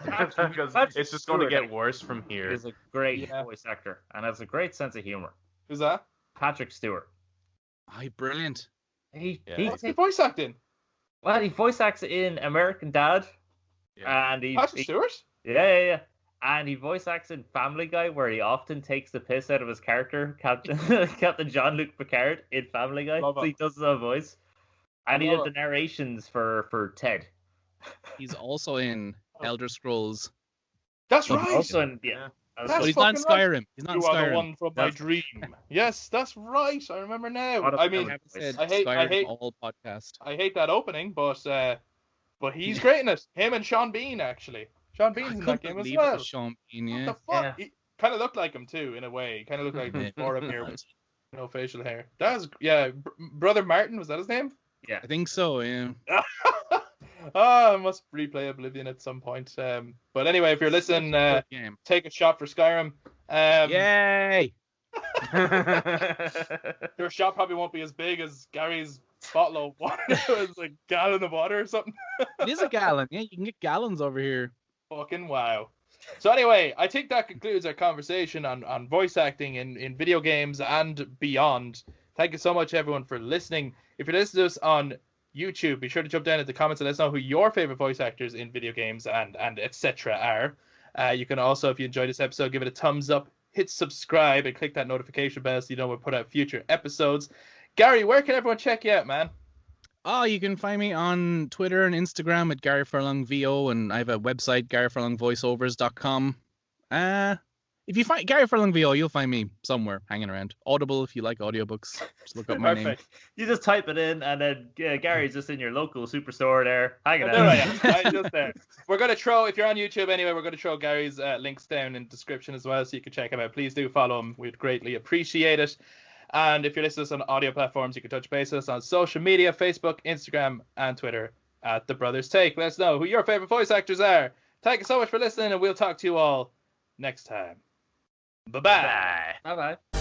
Because it's just going to get worse from here. He's a great voice actor and has a great sense of humor. Who's that? Patrick Stewart. He's brilliant. What's he voice acting? Well, he voice acts in American Dad. Yeah. And Patrick Stewart? Yeah. And he voice acts in Family Guy, where he often takes the piss out of his character, Captain Jean-Luc Picard in Family Guy. So he does his own voice. And he did the narrations for Ted. He's also in Elder Scrolls. That's right. Also in, But he's not in Skyrim. Right. He's not in Skyrim. You are the one from my dream. Yes, that's right. I remember now. I mean, I hate all podcast. I hate that opening, but he's great in it. Him and Sean Bean, actually. Sean Bean's in that game as well. Sean Bean, yeah. What the fuck? Yeah. He kind of looked like him too, in a way. He kind of looked like Boromir with no facial hair. That was Brother Martin, was that his name? Yeah, I think so. Yeah. I must replay Oblivion at some point. But anyway, if you're listening, take a shot for Skyrim. Yay! Your shot probably won't be as big as Gary's bottle of water. It's like a gallon of water or something. It is a gallon. Yeah, you can get gallons over here. Fucking wow. So anyway, I think that concludes our conversation on voice acting in video games and beyond. Thank you so much, everyone, for listening. If you're listening to us on YouTube, be sure to jump down in the comments and let us know who your favorite voice actors in video games and etc. are. You can also, if you enjoyed this episode, give it a thumbs up, hit subscribe, and click that notification bell so you know we'll put out future episodes. Gary, where can everyone check you out, man? Oh, you can find me on Twitter and Instagram at Gary Furlong VO, and I have a website, GaryFurlongVoiceovers.com. If you find Gary Furlong VO, you'll find me somewhere hanging around. Audible, if you like audiobooks, just look up my name. You just type it in, and then Gary's just in your local superstore there, hanging out. I'm just there. We're going to throw, if you're on YouTube anyway, we're going to throw Gary's links down in the description as well, so you can check him out. Please do follow him. We'd greatly appreciate it. And if you're listening to us on audio platforms, you can touch base with us on social media, Facebook, Instagram, and Twitter at The Brothers Take. Let us know who your favorite voice actors are. Thank you so much for listening, and we'll talk to you all next time. Bye-bye. Bye-bye.